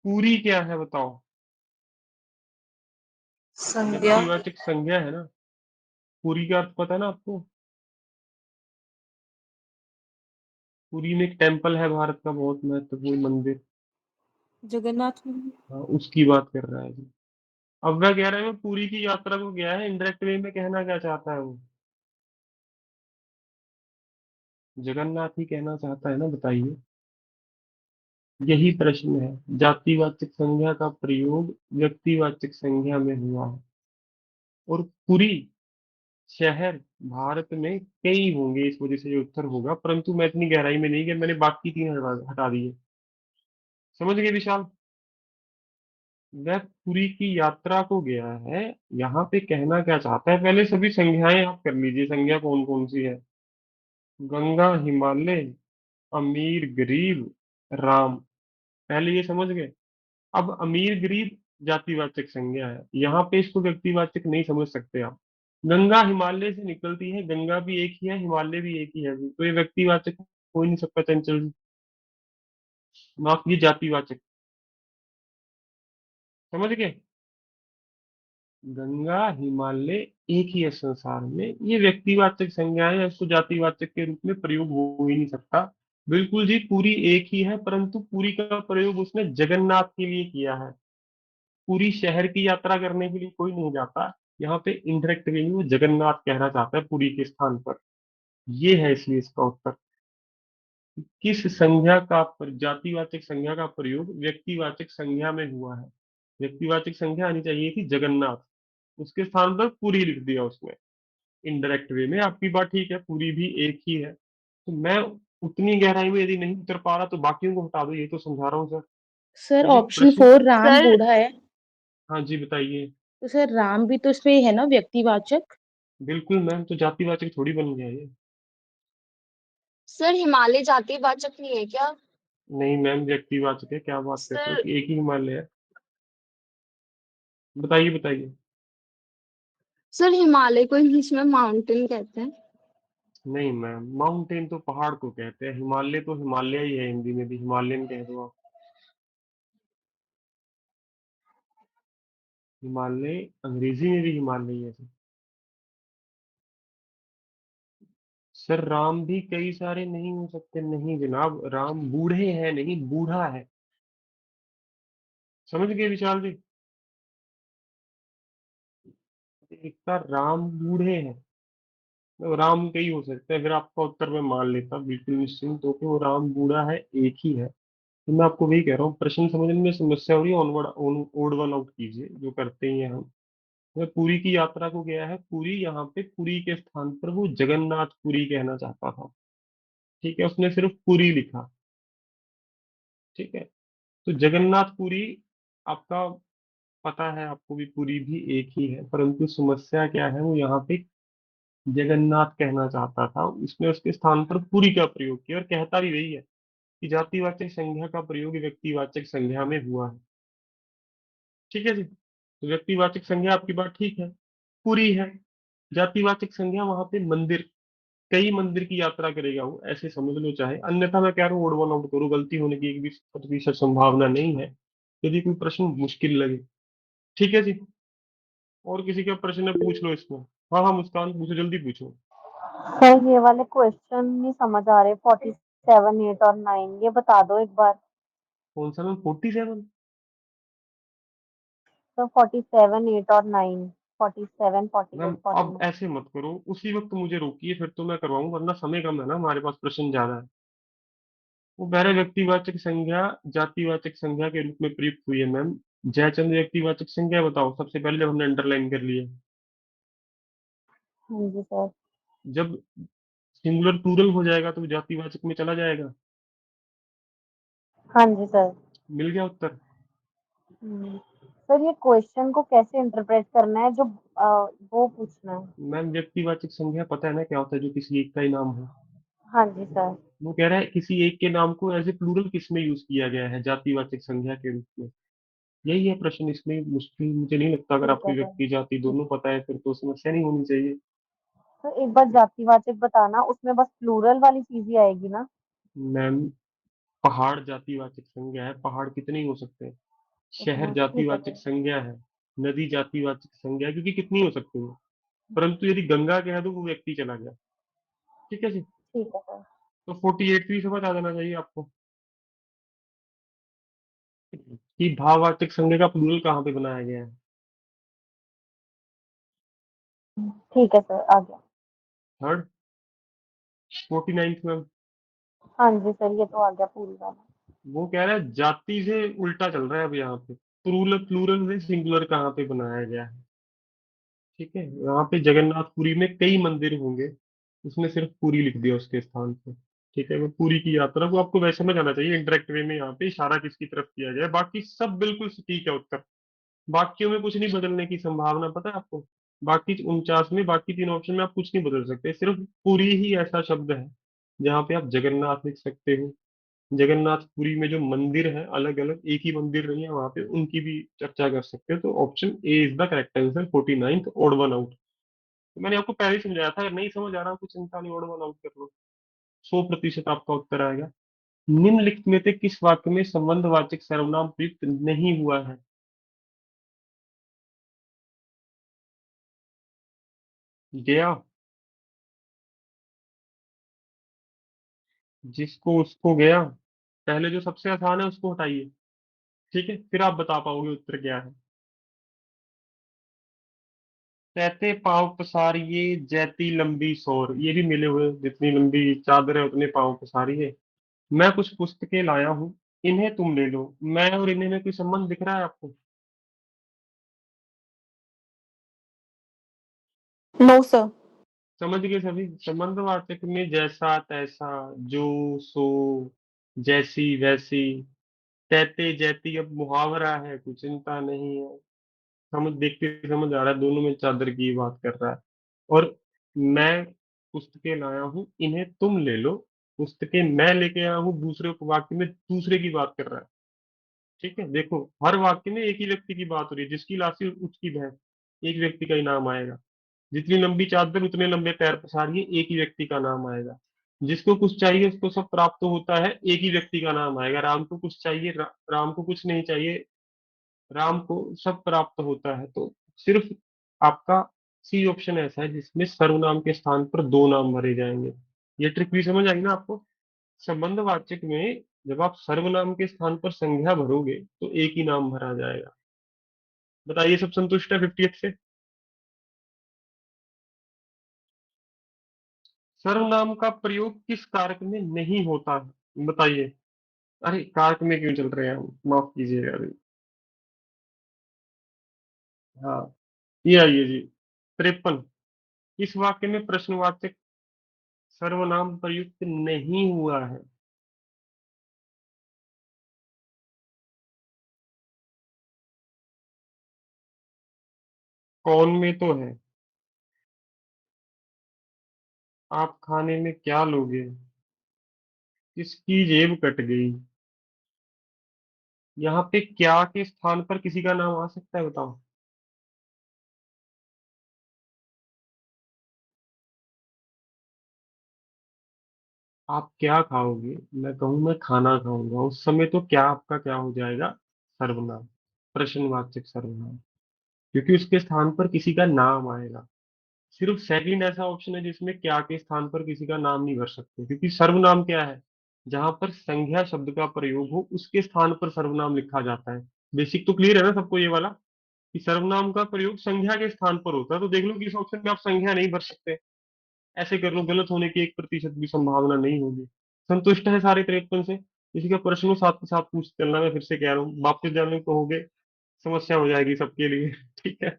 पूरी क्या है बताओ? संज्ञा। व्यक्तिवाचक संज्ञा है ना। पूरी का अर्थ पता है ना आपको? पुरी में एक टेम्पल है भारत का बहुत महत्वपूर्ण मंदिर। जगन्नाथ। हाँ, उसकी बात कर रहा है जी। अब वह कह रहा है मैं पुरी की यात्रा को गया है, इनडायरेक्ट वे में कहना क्या चाहता है वो? जगन्नाथ ही कहना चाहता है ना, बताइए। यही प्रश्न है। जातिवाचक संज्ञा का प्रयोग व्यक्तिवाचक संज्ञा में हुआ है। और पुरी शहर भारत में कई होंगे, इस वजह से ये उत्तर होगा, परंतु मैं इतनी गहराई में नहीं गया, मैंने बाकी तीन हटा दिए। समझ गए विशाल? वह पुरी की यात्रा को गया है, यहाँ पे कहना क्या चाहता है, पहले सभी संज्ञाएं आप कर लीजिए। संज्ञा कौन कौन सी है? गंगा, हिमालय, अमीर, गरीब, राम। पहले ये समझ गए। अब अमीर गरीब जातिवाचक संज्ञा है, यहाँ पे इसको व्यक्तिवाचक नहीं समझ सकते आप। गंगा हिमालय से निकलती है, गंगा भी एक ही है, हिमालय भी एक ही है जी, तो ये व्यक्तिवाचक हो ही नहीं सकता चंचल जी। माफ कीजिए, जातिवाचक। समझ गए? गंगा हिमालय एक ही है संसार में, ये व्यक्तिवाचक संज्ञा है, इसको जातिवाचक के रूप में प्रयोग हो ही नहीं सकता। बिल्कुल जी, पूरी एक ही है, परंतु पूरी का प्रयोग उसने जगन्नाथ के लिए किया है। पूरी शहर की यात्रा करने के लिए कोई नहीं जाता। यहाँ पे इनडायरेक्ट वे में वो जगन्नाथ कहना चाहता है पूरी के स्थान पर। ये है इसलिए इसका उत्तर। किस संज्ञा का जातिवाचक संज्ञा का प्रयोग व्यक्तिवाचक संज्ञा में हुआ है? व्यक्तिवाचक संज्ञा आनी चाहिए थी जगन्नाथ, उसके स्थान पर पूरी लिख दिया उसने। इनडायरेक्ट वे में आपकी बात ठीक है, पूरी भी एक ही है। तो मैं उतनी गहराई में यदि नहीं उतर पा रहा तो बाकियों को हटा दो, ये तो समझा रहा हूँ सर। सर यदि ऑप्शन प्रश्न। 4 राम सर बूढ़ा है। हाँ जी, बताइए। तो सर राम भी तो इसमें है ना व्यक्तिवाचक। बिल्कुल मैम, तो जातिवाचक थोड़ी बन गया ये। सर हिमालय जातिवाचक नहीं है क्या? नहीं मैम, व्यक्तिवाचक है, क्या बात करते हो सर कि एक ही हिमालय है? बताइए बताइए। सर हिमालय को इंग्लिश में माउंटेन कहते हैं। नहीं मैम, माउंटेन तो पहाड़ को कहते हैं, हिमालय तो हिमालय ही है, हिंदी में भी हिमालयन कह दो आप। हिमालय अंग्रेजी में भी हिमालय ही है सर। सर राम भी कई सारे नहीं हो सकते, नहीं जनाब, राम बूढ़े हैं नहीं, बूढ़ा है। समझ गए विशाल जी? एकता राम बूढ़े हैं, तो राम कई हो सकते हैं, फिर आपका उत्तर मैं मान लेता बिल्कुल निश्चिंत हो कि वो राम बूढ़ा है, एक ही है। तो मैं आपको वही कह रहा हूँ, प्रश्न समझने में समस्या हो रही है, ऑनवर्ड ओड वन आउट कीजिए, जो करते ही हैं हम। वह पुरी की यात्रा को गया है, पुरी यहाँ पे पुरी के स्थान पर वो जगन्नाथ पुरी कहना चाहता था। ठीक है, उसने सिर्फ पुरी लिखा। ठीक है, तो जगन्नाथ पुरी आपका पता है, आपको भी पुरी भी एक ही है, परंतु समस्या क्या है, वो यहाँ पे जगन्नाथ कहना चाहता था, उसने उसके स्थान पर पुरी का प्रयोग किया, और कहता भी वही है कि जातिवाचक संज्ञा का प्रयोग व्यक्तिवाचक संज्ञा में हुआ है। ठीक है जी, तो व्यक्तिवाचक संज्ञा आपकी बात ठीक है, पूरी है। जातिवाचक संज्ञा वहां पे मंदिर, कई मंदिर की यात्रा करेगा वो, ऐसे समझ लो चाहे, अन्यथा मैं कह रहा हूँ ओड वन आउट करो, गलती होने की एक भी प्रतिशत संभावना नहीं है, यदि कोई प्रश्न मुश्किल लगे। ठीक है जी, और किसी का प्रश्न है पूछ लो इसमें। हाँ हाँ, मुस्कान पूछो, जल्दी पूछो। सर ये वाले क्वेश्चन नहीं समझ आ रहे, 47, 8 और 9 ये बता दो एक बार। कौन सा मैम? 47? सर 47, 8 और 9, 47, मैम 48, अब 49। ऐसे मत करो, उसी वक्त मुझे रोकिए, फिर तो मैं करवाऊँ, वरना समय कम है ना हमारे पास, प्रश्न ज्यादा है। वो बहरे व्यक्तिवाचक संज्ञा जातिवाचक संज्ञा के रूप में प्रयुक्त हुई है मैम। जयचंद व्यक्तिवाचक संज्ञा बताओ सबसे पहले, जब हमने अंडरलाइन कर लिया। हाँ जी सर। जब सिंगुलर प्लूरल हो जाएगा तो वो जातिवाचक में चला जाएगा। हाँ जी सर। मिल गया उत्तर। सर ये क्वेश्चन को कैसे इंटरप्रेट करना है, जो वो पूछना है। मैम व्यक्तिवाचक संज्ञा पता है ना क्या होता है, जो किसी एक का ही नाम हो। हाँ जी सर। वो कह रहा है किसी एक के नाम को एज ए प्लूरल किस में यूज किया गया है, जातिवाचक संज्ञा के रूप में। यही है प्रश्न, इसमें मुश्किल मुझे नहीं लगता, अगर ठीक है आपको सर। व्यक्ति जाति दोनों पता है फिर तो समस्या नहीं होनी चाहिए। तो एक बार जातिवाचक बताना, उसमें बस प्लूरल वाली चीज ही आएगी ना? मैम पहाड़ जातिवाचक संज्ञा है, पहाड़ कितने ही हो सकते हैं। शहर इतना ठीक है जातिवाचक सर। संज्ञा है, नदी जातिवाचक संज्ञा है, क्योंकि कितनी हो सकती है। परंतु यदि गंगा कह दो वो व्यक्ति चला गया। ठीक है जी। ठीक है सर। तो 48 भी समझ आ जाना चाहिए आपको कि भाववाचक संज्ञा का प्लूरल कहाँ पे बनाया गया है। ठीक है सर, आ गया। थर्ड 49th में हाँ जी सर, ये तो आ गया पूरी बात। वो कह रहा है जाति से उल्टा चल रहा है अब यहाँ पे, प्लूरल प्लूरल से सिंगुलर कहाँ पे बनाया गया है। ठीक है, यहाँ पे जगन्नाथपुरी में कई मंदिर होंगे, उसने सिर्फ पुरी लिख दिया उसके स्थान पे। ठीक है, वो पुरी की यात्रा को आपको वैसे में जाना चाहिए इंटरेक्ट वे में, यहाँ पे इशारा किसकी तरफ किया जाए, बाकी सब बिल्कुल सटीक है उत्तर। वाक्यों में कुछ नहीं बदलने की संभावना, पता है आपको। बाकी 49 में, बाकी 3 ऑप्शन में आप कुछ नहीं बदल सकते, सिर्फ पुरी ही ऐसा शब्द है जहाँ पे आप जगन्नाथ लिख सकते हो। जगन्नाथपुरी में जो मंदिर है, अलग अलग एक ही मंदिर नहीं है वहां पे, उनकी भी चर्चा कर सकते हो। तो option A is the correct answer, 49th odd one out. तो मैंने आपको पहले ही समझाया था, अगर नहीं समझ आ रहा कुछ चिंता नहीं, ओड वन आउट कर लो, 100% आपका उत्तर आएगा। निम्नलिखित में से किस वाक्य में संबंधवाचक सर्वनाम प्रयुक्त नहीं हुआ है। गया, जिसको उसको गया, पहले जो सबसे आसान है उसको हटाइए। ठीक है, फिर आप बता पाओगे उत्तर क्या है। कहते पांव पसारिए जैती लंबी सोर, ये भी मिले हुए, जितनी लंबी चादर है उतने पांव पसारिए। मैं कुछ पुस्तकें लाया हूँ, इन्हें तुम ले लो। मैं और इन्हें में कोई संबंध दिख रहा है आपको। No sir. समझ गए सभी, संबंधवाचक में जैसा तैसा, जो सो, जैसी वैसी, तैते जैती अब मुहावरा है, कुछ चिंता नहीं है। समझ, देखते ही समझ आ रहा है दोनों में चादर की बात कर रहा है। और मैं पुस्तकें लाया हूँ, इन्हें तुम ले लो, पुस्तकें मैं लेके आया हूँ, दूसरे वाक्य में दूसरे की बात कर रहा है। ठीक है, देखो हर वाक्य में एक ही व्यक्ति की बात हो रही है, जिसकी लाशी उसकी भैंस, एक व्यक्ति का ही नाम आएगा। जितनी लंबी चादर उतने लंबे पैर पसारिए, एक ही व्यक्ति का नाम आएगा। जिसको कुछ चाहिए उसको सब प्राप्त होता है, एक ही व्यक्ति का नाम आएगा। राम को कुछ चाहिए, राम को कुछ नहीं चाहिए, राम को सब प्राप्त होता है। तो सिर्फ आपका सी ऑप्शन ऐसा है जिसमें सर्वनाम के स्थान पर दो नाम भरे जाएंगे। ये ट्रिक भी समझ आई ना आपको। संबंधवाचक में जब आप सर्वनाम के स्थान पर संज्ञा भरोगे तो एक ही नाम भरा जाएगा। बताइए, सब संतुष्ट है 50th से। सर्वनाम का प्रयोग किस कारक में नहीं होता है, बताइए। अरे कारक में क्यों चल रहे हैं हम, माफ कीजिएगा अभी। हाँ, ये आइए जी, 53। इस वाक्य में प्रश्नवाचक सर्वनाम प्रयुक्त नहीं हुआ है। कौन में तो है। आप खाने में क्या लोगे, किसकी जेब कट गई। यहाँ पे क्या के स्थान पर किसी का नाम आ सकता है, बताओ। आप क्या खाओगे, मैं कहूँ मैं खाना खाऊंगा, उस समय तो क्या आपका क्या हो जाएगा, सर्वनाम, प्रश्नवाचक सर्वनाम, क्योंकि उसके स्थान पर किसी का नाम आएगा। सिर्फ सेकंड ऐसा ऑप्शन है जिसमें क्या के स्थान पर किसी का नाम नहीं भर सकते, क्योंकि सर्वनाम क्या है, जहां पर संज्ञा शब्द का प्रयोग हो उसके स्थान पर सर्वनाम लिखा जाता है। बेसिक तो क्लियर है ना सबको ये वाला, कि सर्वनाम का प्रयोग संज्ञा के स्थान पर होता है। तो देख लो कि इस ऑप्शन में आप संज्ञा नहीं भर सकते, ऐसे कर लो, गलत होने की 1% भी संभावना नहीं होगी। संतुष्ट है सारे 53 से। इसी का प्रश्न साथ के साथ पूछ चलना, मैं फिर से कह रहा हूँ, वापस जाने को होगे, समस्या हो जाएगी सबके लिए। ठीक है,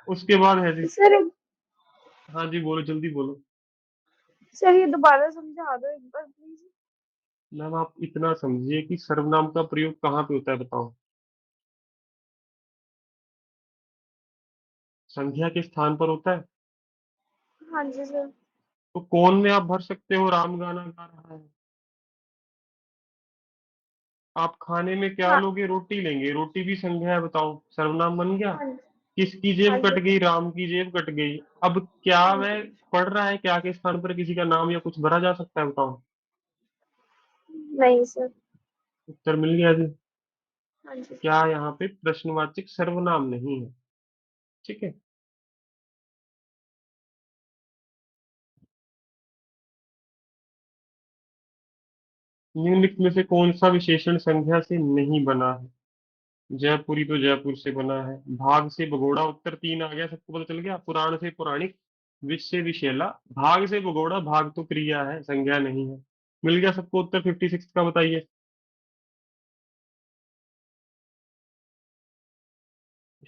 उसके बाद है जी। सर हाँ जी, बोलो जल्दी बोलो। सर ये दोबारा समझा दो एक बार प्लीज। मैम आप इतना समझिए कि सर्वनाम का प्रयोग कहाँ पे होता है, बताओ। संख्या के स्थान पर होता है। हाँ जी सर। तो कौन में आप भर सकते हो, राम गाना गा रहा है। आप खाने में क्या हाँ। लोगे, रोटी लेंगे, रोटी भी संज्ञा है, बताओ सर्वनाम बन गया। हाँ जी। किसकी हाँ जेब जी कट गई, सर। राम की जेब कट गई। अब क्या हाँ वह जी। पढ़ रहा है, क्या के स्थान पर किसी का नाम या कुछ भरा जा सकता है, बताओ। नहीं सर। उत्तर मिल गया जी। हाँ जी। क्या यहाँ पे प्रश्नवाचक सर्वनाम नहीं है? ठीक है। निम्नलिखित में से कौन सा विशेषण संज्ञा से नहीं बना है? जयपुरी तो जयपुर से बना है, भाग से भगोड़ा, उत्तर 3 आ गया, सबको पता चल गया। पुराण से पुराणिक, विष से विषैला, भाग से भगोड़ा, भाग तो क्रिया है, संज्ञा नहीं है। मिल गया सबको उत्तर 56 का, बताइए।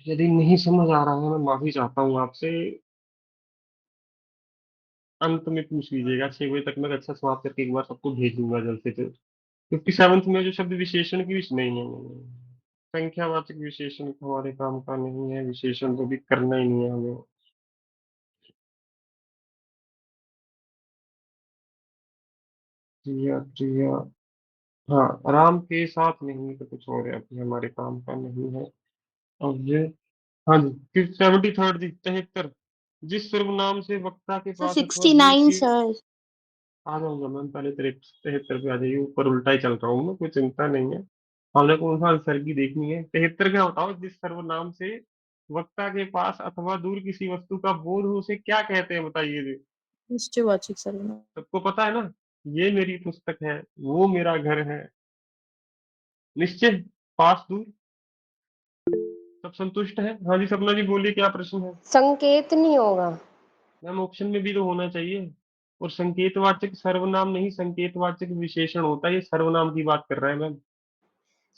यदि नहीं समझ आ रहा है, मैं माफी चाहता हूँ आपसे। अंत में पूछ लीजिएगा, 6 बजे तक मैं अच्छा समाप्त करके एक बार सबको भेज दूंगा जल्द से जल्द। 57th में जो शब्द विशेषण की विष नहीं है, संख्यावाचक विशेषण हमारे काम का नहीं है, विशेषण तो भी करना ही नहीं है हमें। प्रिया प्रिया, हाँ, आराम के साथ नहीं तो कुछ और है, अभी हमारे काम का नहीं है। अब ये, हाँ जी, फिर 73rd जी, 73, जिस सर्वनाम से वक्ता के सर पास अथवा दूर 69 की, सर। आ जाऊंगा मैम, पहले 73 पे आ जाइए, ऊपर उल्टा ही चल रहा हूँ मैं, कोई चिंता नहीं है। हमने कौन सा आंसर की देखनी है। 73 क्या बताओ, जिस सर्वनाम से वक्ता के पास अथवा दूर किसी वस्तु का बोध हो, उसे क्या कहते हैं, बताइए जी। निश्चयवाचक सर्वनाम। सबको पता है ना, ये मेरी पुस्तक है, वो मेरा घर है, निश्चय, पास दूर, सब संतुष्ट है। हाँ जी सपना जी, बोलिए, क्या प्रश्न है। संकेत नहीं होगा। मैम ऑप्शन में भी तो होना चाहिए। और संकेतवाचक सर्वनाम नहीं, संकेतवाचक विशेषण होता है, ये सर्वनाम की बात कर रहा है मैम, ओके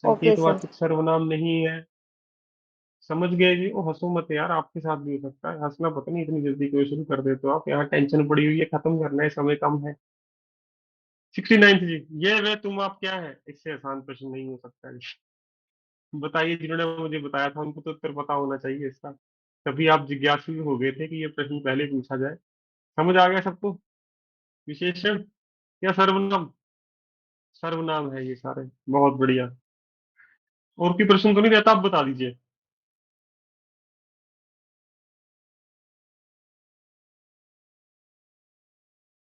सर। संकेतवाचक सर्वनाम नहीं है। समझ गए जी। ओ हंसो मत यार, आपके साथ भी हो सकता है, हंसना पता नहीं इतनी जल्दी क्यों शुरू कर देते हो आप, यहाँ टेंशन पड़ी हुई है, खत्म करना है, समय कम है। 69th जी, ये वे तुम आप क्या है, इससे आसान प्रश्न नहीं हो सकता है। बताइए, जिन्होंने मुझे बताया था उनको तो उत्तर पता होना चाहिए इसका, तभी आप जिज्ञासु हो गए थे कि ये प्रश्न पहले पूछा जाए। समझ आ गया सबको। विशेषण या सर्वनाम? सर्वनाम है ये सारे। बहुत बढ़िया। और कोई प्रश्न तो नहीं रहता, आप बता दीजिए।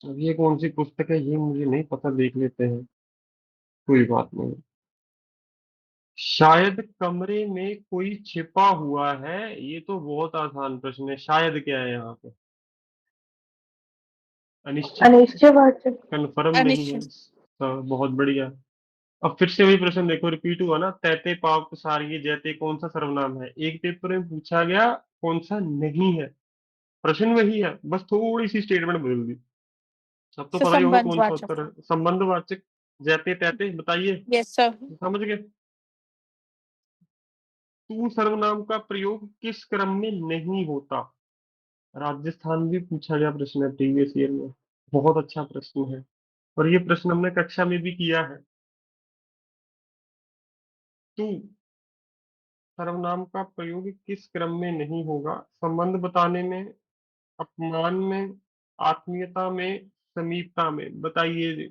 अब ये कौन सी पुस्तक है, ये मुझे नहीं पता, देख लेते हैं, कोई बात नहीं। शायद कमरे में कोई छिपा हुआ है, ये तो बहुत आसान प्रश्न है। शायद क्या है यहाँ पे? अनिश्चित, अनिश्चयवाचक। कन्फर्म नहीं है। अनिश्चय। तो बहुत बढ़िया। अब फिर से वही प्रश्न देखो, रिपीट हुआ ना, तैते पाप सारिये जैते कौन सा सर्वनाम है? एक पेपर में पूछा गया, कौन सा नहीं है। प्रश्न वही है, बस थोड़ी सी स्टेटमेंट बदल दी। अब तो सर पता ही होगा कौन सा संबंधवाचक। उत्तर है, संबंधवाचक, जैते तैते, बताइए। Yes sir. समझ गए। तू सर्वनाम का प्रयोग किस क्रम में नहीं होता? राजस्थान में पूछा गया प्रश्न है प्रीवियस ईयर में, बहुत अच्छा प्रश्न है, और ये प्रश्न हमने कक्षा में भी किया है। तू सर्वनाम का प्रयोग किस क्रम में नहीं होगा? संबंध बताने में, अपमान में, आत्मीयता में, समीपता में, बताइए जी।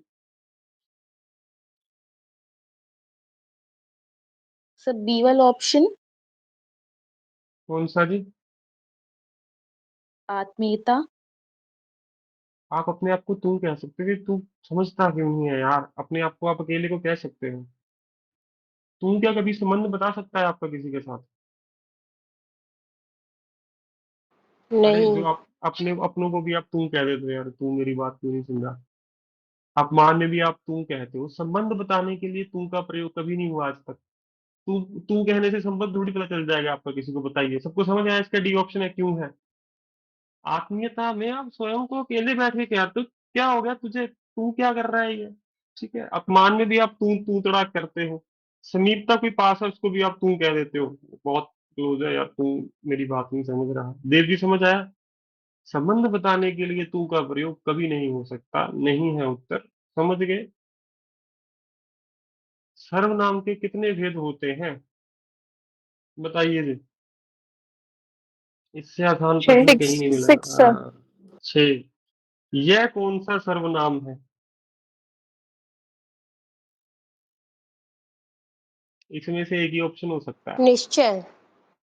सर बी वाला ऑप्शन। कौन सा जी? आत्मीयता। आप अपने आप को तू कह सकते थे, तू समझता क्यों नहीं है यार, अपने आप को आप अकेले को कह सकते हो। तू क्या कभी संबंध बता सकता है आपका किसी के साथ? अरे जो नहीं। आप अपने अपनों को भी आप तू कह देते हो यार, तू मेरी बात क्यों नहीं सुन रहा। अपमान में भी आप तू कहते हो, संबंध बताने के लिए तू का प्रयोग कभी नहीं हुआ आज तक। तू तू कहने से संबंध थोड़ी पता चल जाएगा आपका किसी को, बताइए। सबको समझ आया इसका डी ऑप्शन है क्यों है? आत्मीयता में आप स्वयं को अकेले बैठ के कहते हो, क्या हो गया तुझे, तू क्या कर रहा है ये। ठीक है। अपमान में भी आप तू तड़ाक करते हो। समीपता, कोई पास है उसको भी आप तू कह देते हो, बहुत क्लोज है यार, तू मेरी बात नहीं समझ रहा। देव जी समझ आया। संबंध बताने के लिए तू का प्रयोग कभी नहीं हो सकता, नहीं है उत्तर। समझ गए। सर्वनाम के कितने भेद होते हैं, बताइए जी। इससे आसान प्रश्न कहीं नहीं मिला। Six sir. 6। यह कौन सा सर्वनाम है? इसमें से एक ही ऑप्शन हो सकता है। निश्चय।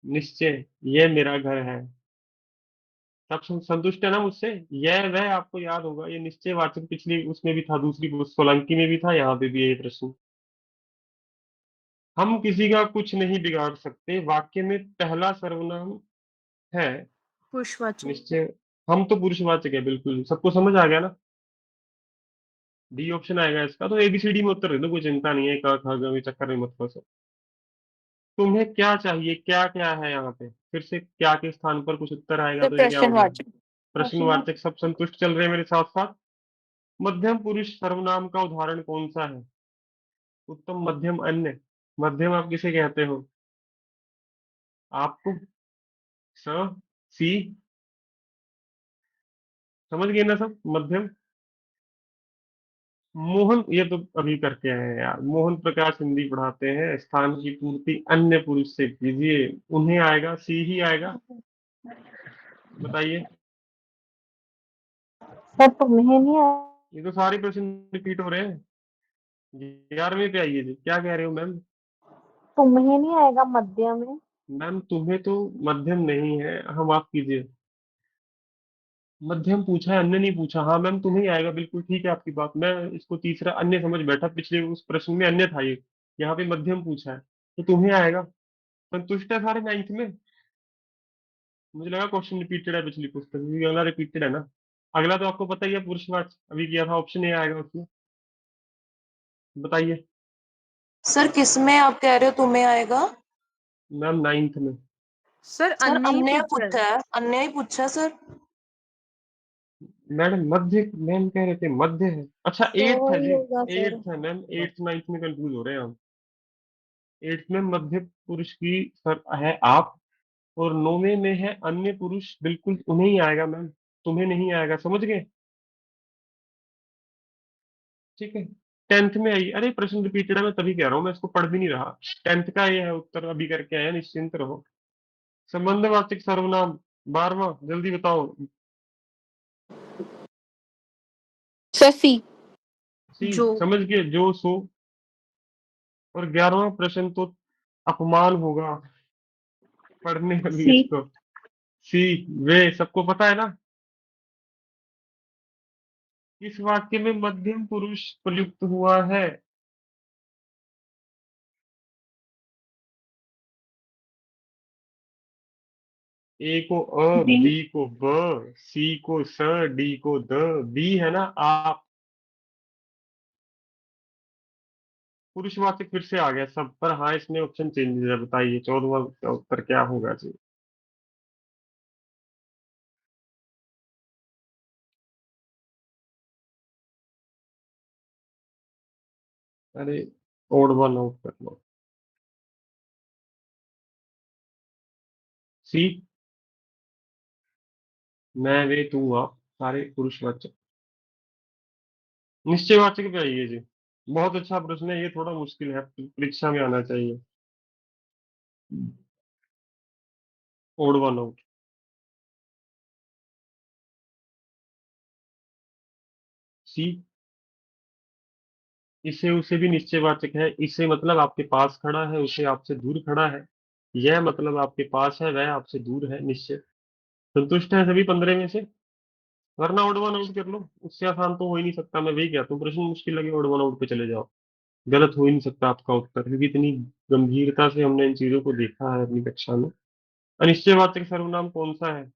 निश्चय, यह मेरा घर है। सब संतुष्ट है ना मुझसे? यह वह आपको याद होगा, ये निश्चय वाचक पिछली उसमें भी था, दूसरी सोलंकी में भी था, यहाँ पे भी यही प्रश्न। हम किसी का कुछ नहीं बिगाड़ सकते, वाक्य में पहला सर्वनाम है पुरुषवाचक। निश्चय। हम तो पुरुषवाचक है, बिल्कुल सबको समझ आ गया ना। डी ऑप्शन आएगा इसका, तो एबीसीडी में उत्तर दे दो, कोई चिंता नहीं है, क ख ग घ चक्कर में मत फंसो। तुम्हें क्या चाहिए, क्या क्या है यहाँ पे, फिर से क्या के स्थान पर कुछ उत्तर आएगा सर तो ये क्या हो गया? प्रश्नवाचक। प्रश्नवाचक। सब संतुष्ट चल रहे हैं मेरे साथ साथ। मध्यम पुरुष सर्वनाम का उदाहरण कौन सा है? उत्तम, मध्यम, अन्य। मध्यम आप किसे कहते हो? आपको स, सी, समझ गए ना सब? मध्यम। मोहन, ये तो अभी करके आए हैं यार, मोहन प्रकाश हिंदी पढ़ाते हैं, स्थान की पूर्ति अन्य पुरुष से कीजिए। उन्हें आएगा, सी ही आएगा। बताइए। सर तुम्हें नहीं आ, ये तो सारे प्रश्न रिपीट हो रहे हैं। 11वें पे आइए जी, क्या कह रहे हो मैम? तुम्हें नहीं आएगा मध्य में। मैम तुम्हें तो मध्यम नहीं है, हम आप कीजिए। मध्यम पूछा है, अन्य नहीं पूछा। हाँ मैम तुम्हें ही आएगा, बिल्कुल ठीक है आपकी बात। मैं इसको तीसरा अन्य समझ बैठा, पिछले उस प्रश्न में अन्य था ये, यहाँ पे मध्यम पूछा है, तो तुम्हें आएगा। संतुष्ट है सारे 9th में? मुझे लगा क्वेश्चन रिपीटेड है पिछली पुस्तक में, क्योंकि अगला रिपीटेड है ना। अगला तो आपको पता ही है, पुरुषवाचक अभी किया था, ऑप्शन ए आएगा उसमें। बताइए। सर किस में आप कह रहे हो तुम्हें आएगा? मैम 9th में। सर सर अन्य ही अन्य पूछा है। पूछा है, अन्य ही पूछा है सर। मैडम मध्य, मैम कह रहे थे मध्य है। अच्छा तो 8th है वही जी। होगा सर। 8th है मैम, 8th 9th में कंफ्यूज हो रहे हैं हम। 8th में मध्य पुरुष की सर है आप, और 9वें में है अन्य पुरुष, बिल्कुल उन्हें ही आएगा मैम, तुम्हें नहीं आएगा, समझ गए? ठीक है। 10th में आई, अरे प्रश्न रिपीटेड है, मैं तभी कह रहा हूँ, मैं इसको पढ़ भी नहीं रहा। 10th का ये है उत्तर, अभी करके आया, निश्चिंत रहो। संबंधवाचक सर्वनाम 12वां, जल्दी बताओ। शशि। सी, जो। समझ गए, जो सो। और 11वां प्रश्न तो अपमान होगा पढ़ने वाली सी। इसको। सी, वे, सबको पता है ना। इस वाक्य में मध्यम पुरुष प्रयुक्त हुआ है। ए को अ, बी। बी को ब, सी को स, डी को द। बी है ना आप। पुरुषवाचक फिर से आ गया सब पर, हाँ इसमें ऑप्शन चेंज है। बताइए 14वां का उत्तर क्या होगा जी? अरे ओड वन आउट कर लो। सी, मैं, वे, तू, आप, सारे पुरुषवाचक। निश्चयवाचक पे आइए जी। बहुत अच्छा प्रश्न है, ये थोड़ा मुश्किल है, परीक्षा में आना चाहिए। Odd one out. सी, इसे उसे भी निश्चयवाचक है। इसे मतलब आपके पास खड़ा है, उसे आपसे दूर खड़ा है। यह मतलब आपके पास है, वह आपसे दूर है। निश्चय। संतुष्ट है सभी 15 में से? वरना ओड वन आउट कर लो, उससे आसान तो हो ही नहीं सकता। मैं वही कहता हूँ, प्रश्न मुश्किल लगे ओड वन आउट पे चले जाओ। गलत हो ही नहीं सकता आपका उत्तर, क्योंकि इतनी गंभीरता से हमने इन चीजों को देखा है अपनी कक्षा में। अनिश्चयवाचक सर्वनाम कौन सा है?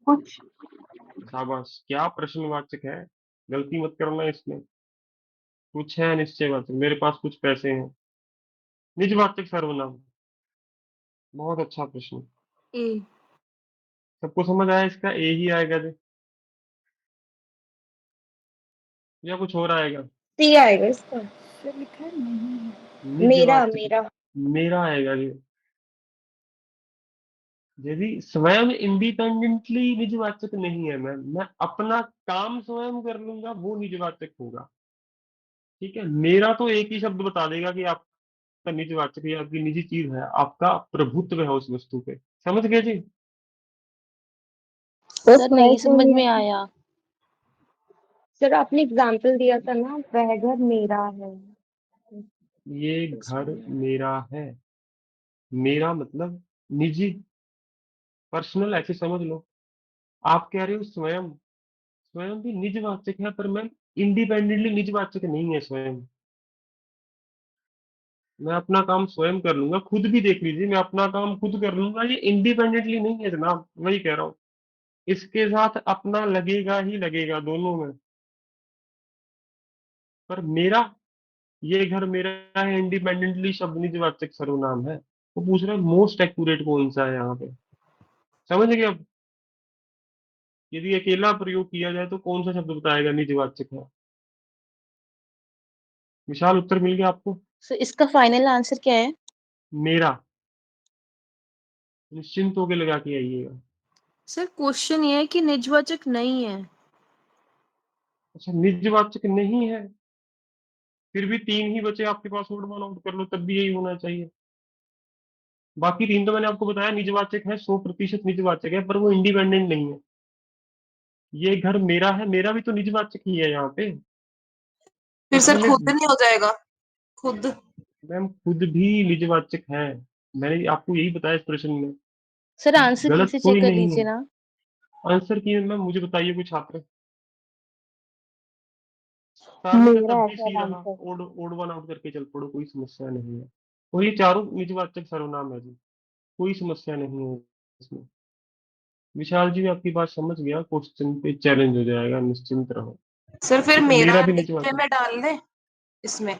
कुछ। शाबाश, क्या प्रश्नवाचक है, गलती मत करना इसमें। कुछ है अनिश्चयवाचक, मेरे पास कुछ पैसे हैं। निजवाचक सर्वनाम, बहुत अच्छा प्रश्न। ए। सबको समझ आया इसका? ए ही आएगा जी, या कुछ और आएगा? सी आएगा इसका। सर लिखा है नहीं है। मेरा निजवाचक, मेरा। मेरा आएगा जी। यदि स्वयं इंडिपेंडेंटली निजवाचक नहीं है मैम, मैं अपना काम स्वयं कर लूंगा, वो निजवाचक होगा। ठीक है, मेरा तो एक ही शब्द बता देगा कि आपका निजवाचक, ये आपकी निजी चीज है, आपका प्रभुत्व है उस वस्तु पे। समझ गए जी? तो सर स्वयं नहीं क्यों समझ नहीं में आया? आया। सर आपने एग्जाम्पल दिया था ना, वह घर मेरा है। ये घर मेरा है, मेरा मतलब निजी, पर्सनल, ऐसे समझ लो। आप कह रहे हो स्वयं, स्वयं भी निजवाचक है, पर मैम इंडिपेंडेंटली निजवाचक नहीं है स्वयं। मैं अपना काम स्वयं कर लूंगा, खुद भी देख लीजिए, मैं अपना काम खुद कर लूंगा, ये इंडिपेंडेंटली नहीं है जनाब, वही कह रहा हूँ। इसके साथ अपना लगेगा ही लगेगा दोनों में। पर मेरा, ये घर मेरा है, इंडिपेंडेंटली शब्द निजवाचक सर्वनाम है। वो पूछ रहा है मोस्ट एक्यूरेट कौन सा है यहाँ पे। समझ गए अब? यदि अकेला प्रयोग किया जाए तो कौन सा शब्द बताएगा निजवाचक है? विशाल, उत्तर मिल गया आपको? सर इसका फाइनल आंसर क्या है? मेरा। निश्चिंत होके लगा के आइएगा। सर क्वेश्चन ये है कि निजवाचक नहीं है। अच्छा, निजवाचक नहीं है? फिर भी तीन ही बचे आपके पास, ओड वन आउट कर लो तब भी यही होना चाहिए। बाकी तीन तो मैंने आपको बताया निजवाचक है, 100% निजवाचक है, पर वो इंडिपेंडेंट नहीं है। ये घर मेरा है, मेरा भी तो निजवाचक ही है यहाँ पे। फिर बस सर हमने, खुद नहीं हो जाएगा? खुद। मैम खुद भी निजवाचक है। मैंने आपको यही बताया इस प्रश्न में। सर आंसर की गलत से चेक कोई कर नहीं है। लीजिए ना। आंसर की मैम मुझे बताइए कुछ छात्र। सारणी का मेरा तब है भी सी शायद रहा, answer. Odd odd one out करके चल पड़ो, कोई समस्या नहीं है। और ये चारों निजवाचक सर्वनाम है जी, कोई समस्या नहीं है इसमें। विशाल जी, मैं आपकी बात समझ गया, क्वेश्चन पे चैलेंज हो जाएगा, निश्चिंत रहो। सर फिर ठीक है, मेरा मेरा भी डिस्प्ले निजवाचक। में डाल दे इसमें।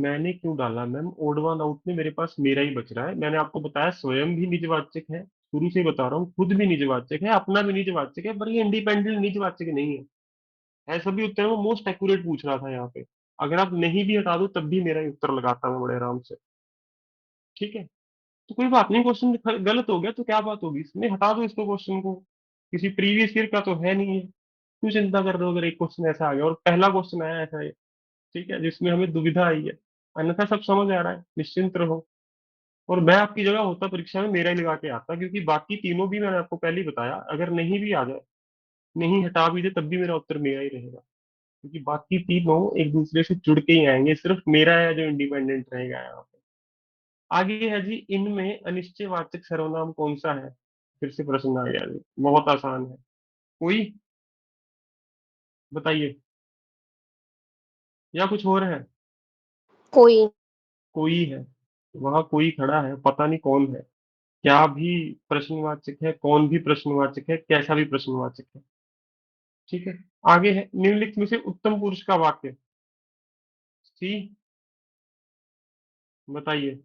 मैंने क्यों डाला मैम? ओड वन आउट में मेरे पास मेरा ही बच रहा है। मैंने आपको बताया स्वयं भी निजवाचक है, शुरू से बता रहा हूँ, खुद भी निजवाचक है, अपना भी निजवाचक है, पर ये इंडिपेंडेंट निजवाचक नहीं है सभी उत्तर में मोस्ट एक्यूरेट पूछ रहा था यहाँ पे। अगर आप नहीं भी हटा दो तब भी मेरा ही उत्तर लगाता मैं बड़े आराम से। ठीक है, तो कोई बात नहीं, क्वेश्चन गलत हो गया तो क्या बात होगी इसमें, हटा दो इसको, क्वेश्चन को। किसी प्रीवियस ईयर का तो है नहीं है, क्यों चिंता कर रहे हो? अगर एक क्वेश्चन ऐसा आ गया और पहला क्वेश्चन आया ऐसा है, ठीक है, जिसमें हमें दुविधा आई है, अन्यथा सब समझ आ रहा है, निश्चिंत रहो। और मैं आपकी जगह होता परीक्षा में मेरा ही लगा के आता, क्योंकि बाकी तीनों भी मैंने आपको पहले ही बताया, अगर नहीं भी आ जाए, नहीं हटा भी दे तब भी मेरा उत्तर मेरा ही रहेगा, क्योंकि बाकी तीनों एक दूसरे से जुड़ के ही आएंगे, सिर्फ मेरा है जो इंडिपेंडेंट रहेगा यहाँ पे। आगे है जी, इनमें अनिश्चयवाचक सर्वनाम कौन सा है? फिर से प्रश्न आ गया जी, बहुत आसान है। कोई, बताइए, या कुछ और है? कोई। कोई है। वहां कोई खड़ा है, पता नहीं कौन है, क्या भी प्रश्नवाचक है, कौन भी प्रश्नवाचक है, कैसा भी प्रश्नवाचक है। ठीक है, आगे है, निम्नलिखित में से उत्तम पुरुष का वाक्य। सी, बताइए।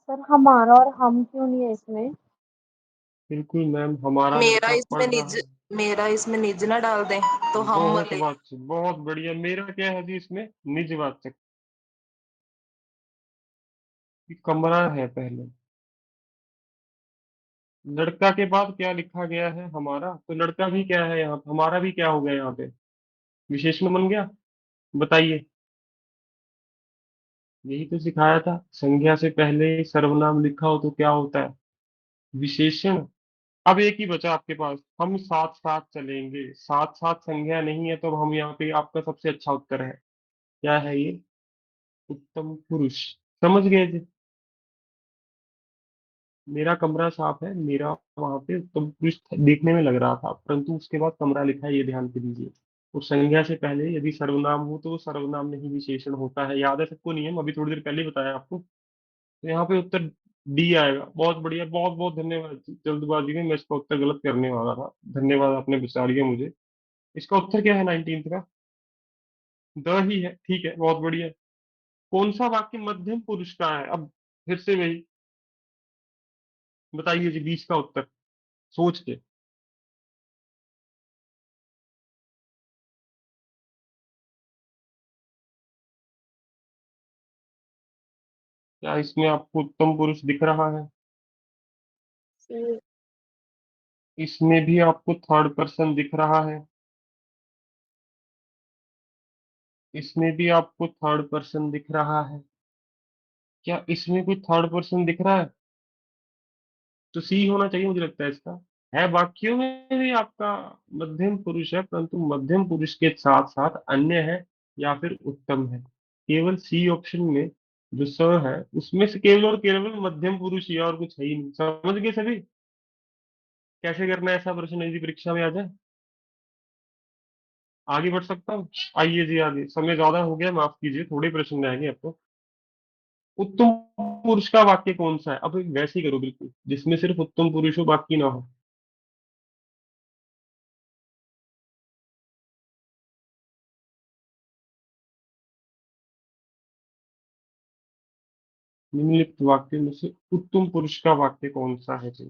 सर हमारा और हम क्यों नहीं है इसमें? बिल्कुल मैम, हमारा मेरा लड़का पढ़ इसमें रहा निज है। मेरा इसमें निज ना डाल दें तो हम बहुत वाले। बात, बहुत बढ़िया। मेरा क्या है जी इसमें? निजवाचक। ये कमरा है पहले, लड़का के बाद क्या लिखा गया है? हमारा। तो लड़का भी क्या है यहाँ पे? हमारा भी क्या हो गया यहाँ पे? विशेषण बन गया। बताइए। यही तो सिखाया था, संज्ञा से पहले सर्वनाम लिखा हो तो क्या होता है? विशेषण। अब एक ही बचा आपके पास, हम साथ साथ चलेंगे, साथ साथ संज्ञा नहीं है तो अब हम यहाँ पे, आपका सबसे अच्छा उत्तर है, क्या है ये? उत्तम पुरुष। समझ गए जी? मेरा कमरा साफ है, मेरा वहां पे उत्तम पुरुष देखने में लग रहा था, परंतु उसके बाद कमरा लिखा है, ये ध्यान पे दीजिए। और संज्ञा से पहले यदि सर्वनाम हो तो वो सर्वनाम नहीं विशेषण होता है, याद है सबको नियम, अभी थोड़ी देर पहले ही बताया आपको। तो यहाँ पे उत्तर डी आएगा। बहुत बढ़िया, बहुत बहुत धन्यवाद जी। जल्दबाजी में मैं इसका उत्तर गलत करने वाला था, धन्यवाद, आपने बचा लिया मुझे। इसका उत्तर क्या है 19th का? द ही है, ठीक है, बहुत बढ़िया। कौन सा वाक्य मध्यम पुरुष का है अब? फिर से वही, बताइए जी, 20 का उत्तर सोच के। क्या इसमें आपको उत्तम पुरुष दिख रहा है? सर इसमें भी आपको थर्ड पर्सन दिख रहा है? इसमें भी आपको थर्ड पर्सन दिख रहा है? क्या इसमें कोई थर्ड पर्सन दिख रहा है? तो सी होना चाहिए मुझे लगता है इसका। है वाक्यों में भी आपका मध्यम पुरुष है, परंतु मध्यम पुरुष के साथ साथ अन्य है या फिर उत्तम है। केवल सी ऑप्शन में जो स है उसमें से केवल और केवल मध्यम पुरुष ही है, और कुछ है ही नहीं। समझ गए सभी? कैसे करना है ऐसा प्रश्न यदि परीक्षा में आ जाए? आगे बढ़ सकता हूँ? आइए जी आगे, समय ज्यादा हो गया, माफ कीजिए, थोड़े प्रश्न रहेंगे अब तो। उत्तम पुरुष का वाक्य कौन सा है? अब वैसे ही करो बिल्कुल, जिसमें सिर्फ उत्तम पुरुष हो, बाकी ना हो। निम्नलिखित वाक्य में से उत्तम पुरुष का वाक्य कौन सा है जी?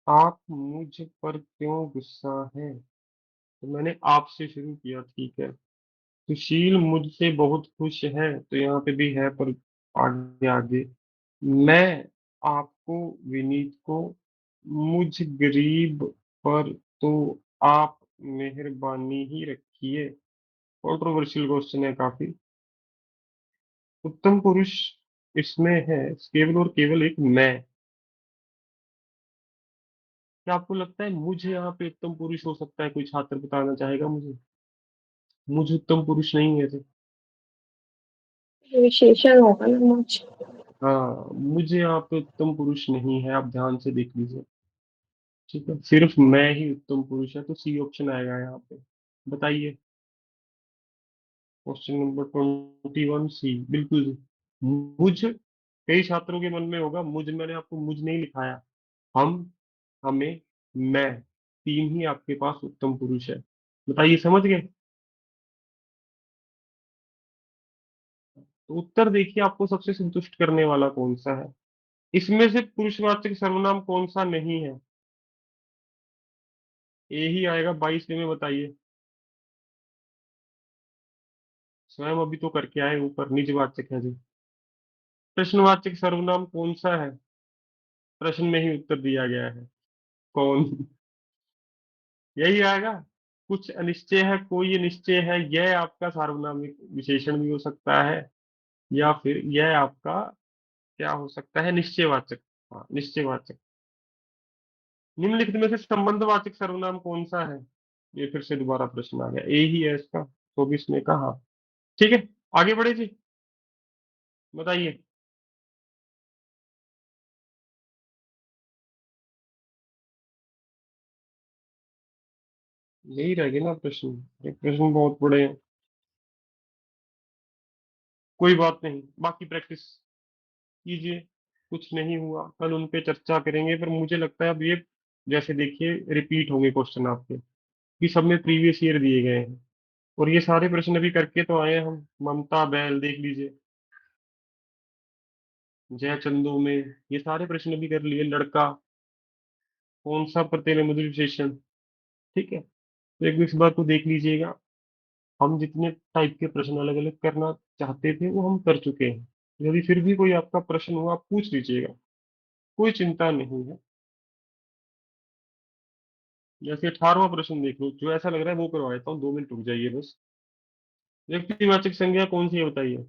आप मुझ पर क्यों गुस्सा है? तो मैंने आपसे शुरू किया, ठीक है। सुशील मुझसे बहुत खुश है, तो यहाँ पे भी है, पर आगे आगे। मैं आपको, विनीत को, मुझ गरीब पर तो आप मेहरबानी ही रखिए। कंट्रोवर्शियल क्वेश्चन है काफी। उत्तम पुरुष इसमें है केवल और केवल एक मैं। क्या आपको लगता है मुझे यहाँ पे उत्तम पुरुष हो सकता है? कोई छात्र बताना चाहेगा मुझे? मुझ उत्तम पुरुष नहीं है। विशेषण होगा ना मुझ। हाँ, मुझे यहाँ पे उत्तम पुरुष नहीं है, आप ध्यान से देख लीजिए। ठीक है, सिर्फ मैं ही उत्तम पुरुष है, तो सी ऑप्शन आएगा यहाँ पे। बताइए। क्वेश्चन नंबर 21 सी, बिल्कुल जी। मुझ, कई छात्रों के मन में होगा मुझ, मैंने आपको मुझ नहीं लिखाया। हम, हमें, मैं, तीन ही आपके पास उत्तम पुरुष है। बताइए, समझ गए? तो उत्तर देखिए, आपको सबसे संतुष्ट करने वाला कौन सा है? इसमें से पुरुषवाचक सर्वनाम कौन सा नहीं है? ए ही आएगा 22वें में, बताइए। स्वयं अभी तो करके आए, ऊपर निजवाचक है जी। प्रश्नवाचक सर्वनाम कौन सा है? प्रश्न में ही उत्तर दिया गया है। कौन? यही आएगा। कुछ अनिश्चय है, कोई निश्चय है, यह आपका सार्वनामिक विशेषण भी हो सकता है, या फिर यह आपका क्या हो सकता है? निश्चयवाचक। हाँ, निश्चयवाचक। निम्नलिखित में से संबंधवाचक सर्वनाम कौन सा है? ये फिर से दोबारा प्रश्न आ गया, ए ही है इसका 24 में कहा। ठीक है, आगे बढ़े जी, बताइए। यही रह गए ना प्रश्न, ये प्रश्न बहुत बड़े हैं। कोई बात नहीं, बाकी प्रैक्टिस कीजिए। कुछ नहीं हुआ, कल उन पे चर्चा करेंगे, पर मुझे लगता है अब ये, जैसे देखिए, रिपीट होंगे क्वेश्चन आपके, कि सब में प्रीवियस ईयर दिए गए हैं। और ये सारे प्रश्न अभी करके तो आए हैं हम। ममता बैल देख लीजिए, जय चंदू में, ये सारे प्रश्न भी कर लिए। लड़का, कौन सा प्रत्यय नपुंसक विशेषण। ठीक है, तो एक इस बार को देख लीजिएगा। हम जितने टाइप के प्रश्न अलग अलग करना चाहते थे वो हम कर चुके हैं। यदि फिर भी कोई आपका प्रश्न हो, आप पूछ लीजिएगा, कोई चिंता नहीं है। जैसे 18वां प्रश्न देख लो, जो ऐसा लग रहा है वो करवा देता हूँ, 2 मिनट रुक जाइए बस। व्यक्तिवाचक संज्ञा कौन सी है, बताइए।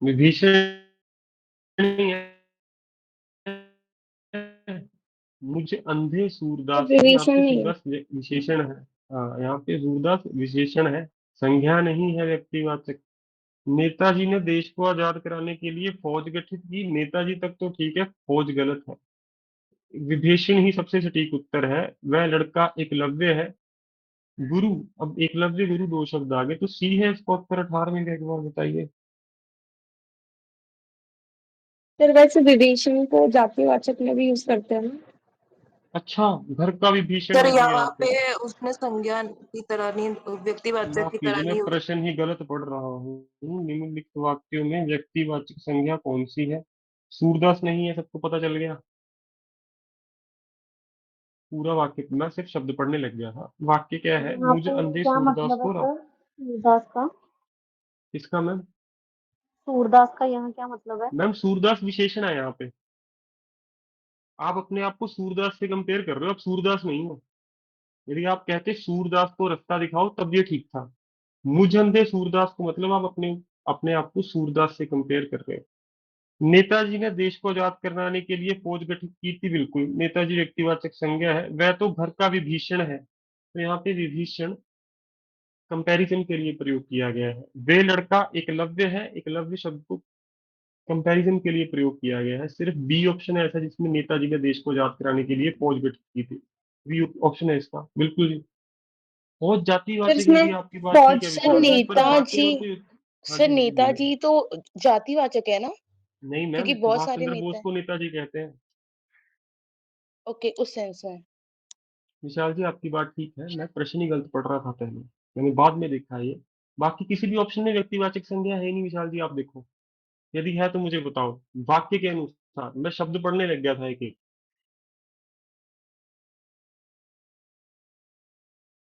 विभीषण नहीं है। मुझे अंधे तो सूरदास है, यहाँ विभीषण पे नहीं है। सूरदास विशेषण है। हाँ, यहाँ पे सूरदास विशेषण है, संज्ञा नहीं है व्यक्तिवाचक। नेताजी ने देश को आजाद कराने के लिए फौज गठित की, नेताजी तक तो ठीक है, फौज गलत है। विभीषण ही सबसे सटीक उत्तर है। वह लड़का एकलव्य है। गुरु, अब एकलव्य गुरु दो शब्द आ गए, तो सी है इसका उत्तर। 18वें का एक बार बताइए। फिर वैसे विभीषण को जातिवाचक में भी यूज करते हैं ना। अच्छा, घर का विभीषण सर है जी यहाँ यहाँ पे। पे उसने संज्ञा की तरह नहीं, व्यक्तिवाचक माफ की तरह कीजिए, मैं नहीं। प्रश्न ही गलत पढ़ रहा हूँ। निम्नलिखित वाक्यों में व्यक्तिवाचक संज्ञा कौन सी है? सूरदास नहीं है, सबको पता चल गया। पूरा वाक्य मैं सिर्फ शब्द पढ़ने लग गया था। वाक्य क्या है? यहाँ मुझे पे अंधे क्या सूरदास मतलब है को सर, सूरदास का? इसका मैम, सूरदास का यहाँ क्या मतलब है? मैम सूरदास विशेषण है यहाँ पे। आप अपने आप को सूरदास से कंपेयर कर रहे हो, आप सूरदास नहीं हो। यदि आप कहते सूरदास को रास्ता दिखाओ तब ये ठीक था। मुझ अंधे सूरदास को मतलब आप अपने अपने आप को सूरदास से कंपेयर कर रहे हो। नेताजी ने देश को आजाद कराने के लिए फौज गठित की थी, बिल्कुल। नेताजी व्यक्तिवाचक संज्ञा है। वह तो घर का विभीषण है, तो यहाँ पे विभीषण कंपैरिजन के लिए प्रयोग किया गया है। वे लड़का एकलव्य है, एकलव्य शब्द को कंपैरिजन के लिए प्रयोग किया गया है। सिर्फ बी ऑप्शन है ऐसा जिसमें नेताजी ने देश को आजाद कराने के लिए फौज गठित की थी। बी ऑप्शन है इसका, बिल्कुल जी। फौज सर जातिवाचक है इसमें जी, आपकी बात ठीक फौज है सर फौज विशाल जी, पर जातिवाचक बाकी नेताजी और भी। हाँ सर जी, हाँ जी, बोलिए। नेताजी तो जातिवाचक है ना, नहीं मैम, क्योंकि बहुत सुभाष सारे चंद्र नेता बोस हैं। को नेताजी कहते हैं। ओके, उस सेंस में। विशाल जी आपकी बात ठीक है, मैं प्रश्न ही गलत पढ़ रहा था पहले, मैंने बाद में देखा ये। बाकी किसी भी ऑप्शन में व्यक्तिवाचक संज्ञा है ही नहीं विशाल जी, आप देखो। यदि है तो मुझे बताओ। वाक्य के अनुसार मैं शब्द पढ़ने लग गया था एक एक।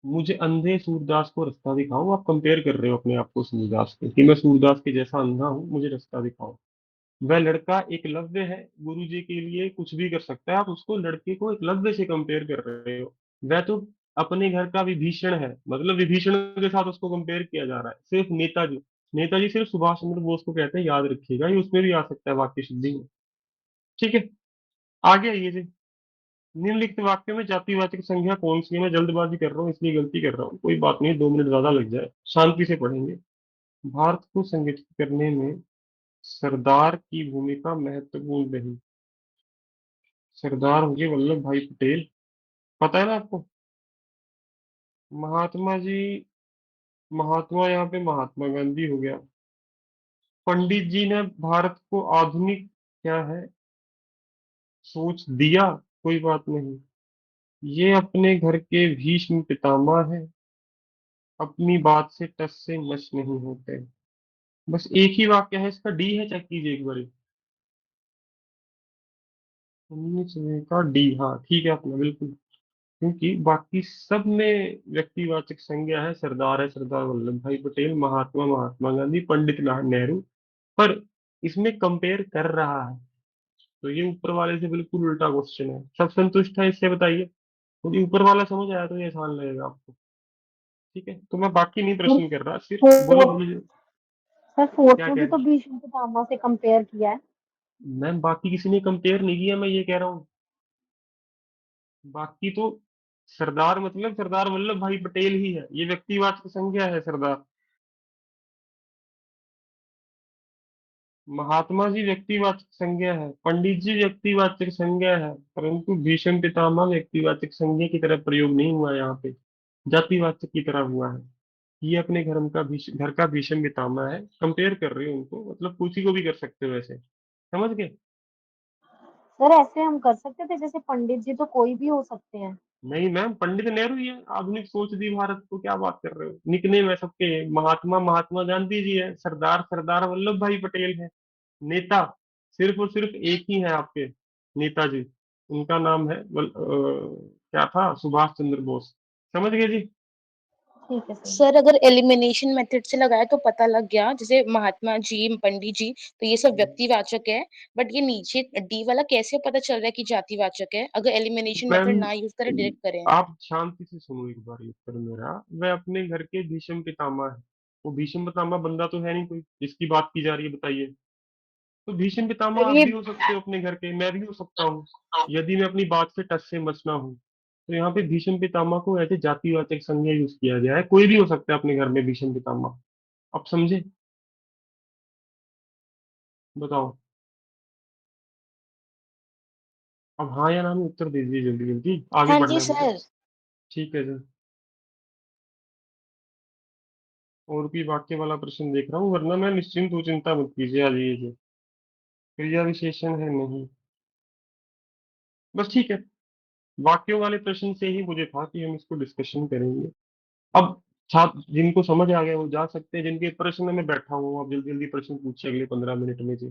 मुझे अंधे सूरदास को रास्ता दिखाओ, आप कंपेयर कर रहे हो अपने आप को सूरदास से कि मैं सूरदास के जैसा अंधा हूँ, मुझे रास्ता दिखाओ। वह लड़का एकलव्य है, गुरु जी के लिए कुछ भी कर सकता है, आप उसको लड़के को एकलव्य से कंपेयर कर रहे हो। वह तो अपने घर का विभीषण है, मतलब विभीषण के साथ उसको कंपेयर किया जा रहा है। सिर्फ नेताजी, नेताजी सिर्फ सुभाष चंद्र बोस को कहते हैं, याद रखिएगा, ये उसमें भी आ सकता है वाक्य शुद्धि में। ठीक है, आगे आइए जी। निम्नलिखित वाक्य में जातिवाचक संज्ञा कौन सी है? मैं जल्दबाजी कर रहा हूँ इसलिए गलती कर रहा हूँ, कोई बात नहीं, 2 मिनट ज्यादा लग जाए, शांति से पढ़ेंगे। भारत को संगठित करने में सरदार की भूमिका महत्वपूर्ण रही। सरदार मुझे वल्लभ भाई पटेल, पता है ना आपको। महात्मा जी, महात्मा यहाँ पे महात्मा गांधी हो गया। पंडित जी ने भारत को आधुनिक क्या है सोच दिया, कोई बात नहीं। ये अपने घर के भीष्म पितामह है, अपनी बात से टस से मस नहीं होते। बस एक ही वाक्य है इसका, डी है, चेक कीजिए एक बार। 19 का डी, हाँ ठीक है अपना, बिल्कुल। क्योंकि बाकी सब में व्यक्तिवाचक संज्ञा है, सरदार है सरदार वल्लभ भाई पटेल, महात्मा महात्मा गांधी, पंडित नेहरू। पर इसमें कंपेयर कर रहा है, तो ये ऊपर वाले से बिल्कुल उल्टा क्वेश्चन है। सब संतुष्ट है इससे, बताइए। यदि ऊपर वाला समझ आया तो ये आसान लगेगा आपको। ठीक है, तो मैं बाकी नहीं सर प्रश्न कर रहा, सिर्फ बोलो फोर्थ बोलो। सर फोर्थ क्या में कह भी रहे तो हैं? भीष्म पितामह से कंपेयर किया है। मैम बाकी किसी ने कंपेयर नहीं किया, मैं ये कह रहा हूँ। बाकी तो सरदार मतलब सरदार वल्लभ भाई पटेल ही है, ये व्यक्तिवाचक संज्ञा है सरदार। महात्मा जी व्यक्तिवाचक संज्ञा है, पंडित जी व्यक्तिवाचक संज्ञा है, परंतु भीष्म पितामह व्यक्तिवाचक संज्ञा की तरह प्रयोग नहीं हुआ यहाँ पे, जातिवाचक की तरह हुआ है। ये अपने घर का भीष्म पितामह है, कंपेयर कर रहे हो उनको, मतलब किसी को भी कर सकते हो ऐसे, समझ गए। सर ऐसे हम कर सकते थे, जैसे पंडित जी तो कोई भी हो सकते हैं। नहीं मैम, पंडित नेहरू ही है, आधुनिक सोच दी भारत को, क्या बात कर रहे हो, निकनेम है सबके। महात्मा महात्मा गांधी जी है, सरदार सरदार वल्लभ भाई पटेल है। नेता सिर्फ और सिर्फ एक ही है आपके, नेताजी। उनका नाम है क्या था, सुभाष चंद्र बोस। समझ गए जी। ठीक है सर। सर अगर एलिमिनेशन मेथड से लगाए तो पता लग गया, जैसे महात्मा जी, पंडित जी, तो ये सब व्यक्तिवाचक है। बट ये नीचे डी वाला कैसे पता चल रहा है कि जातिवाचक है, अगर एलिमिनेशन मैम मेथड ना यूज करें, डायरेक्ट करें? आप शांति से सुनो एक बार उत्तर मेरा। वह अपने घर के भीष्म पितामह है। वो भीष्म पितामह बंदा तो है नहीं कोई जिसकी बात की जा रही है, बताइए। तो भीष्म पितामह सर आप ये भी हो सकते हो अपने घर के, मैं भी हो सकता हूँ, यदि मैं अपनी बात से टस से मच ना हूँ। तो यहाँ पे भीष्म पितामह को ऐसे जातिवाचक संज्ञा यूज किया गया है, कोई भी हो सकता है अपने घर में भीष्म पितामह। आप समझे, बताओ। अब हाँ या ना में उत्तर दीजिए, जल्दी जल्दी, आगे हाँ बढ़ना जी है मुझे। सर। ठीक है जी। और भी वाक्य वाला प्रश्न देख रहा हूँ, वरना मैं निश्चिंत हूँ, चिंता मत कीजिए, आ जाइए जी। क्रिया विशेषण है नहीं, बस ठीक है। वाक्यों वाले प्रश्न से ही मुझे था कि हम इसको डिस्कशन करेंगे। अब छात्र जिनको समझ आ गया वो जा सकते हैं, जिनके प्रश्न में मैं बैठा हूँ, अब जल्दी जल्दी प्रश्न पूछिए अगले 15 मिनट में जी।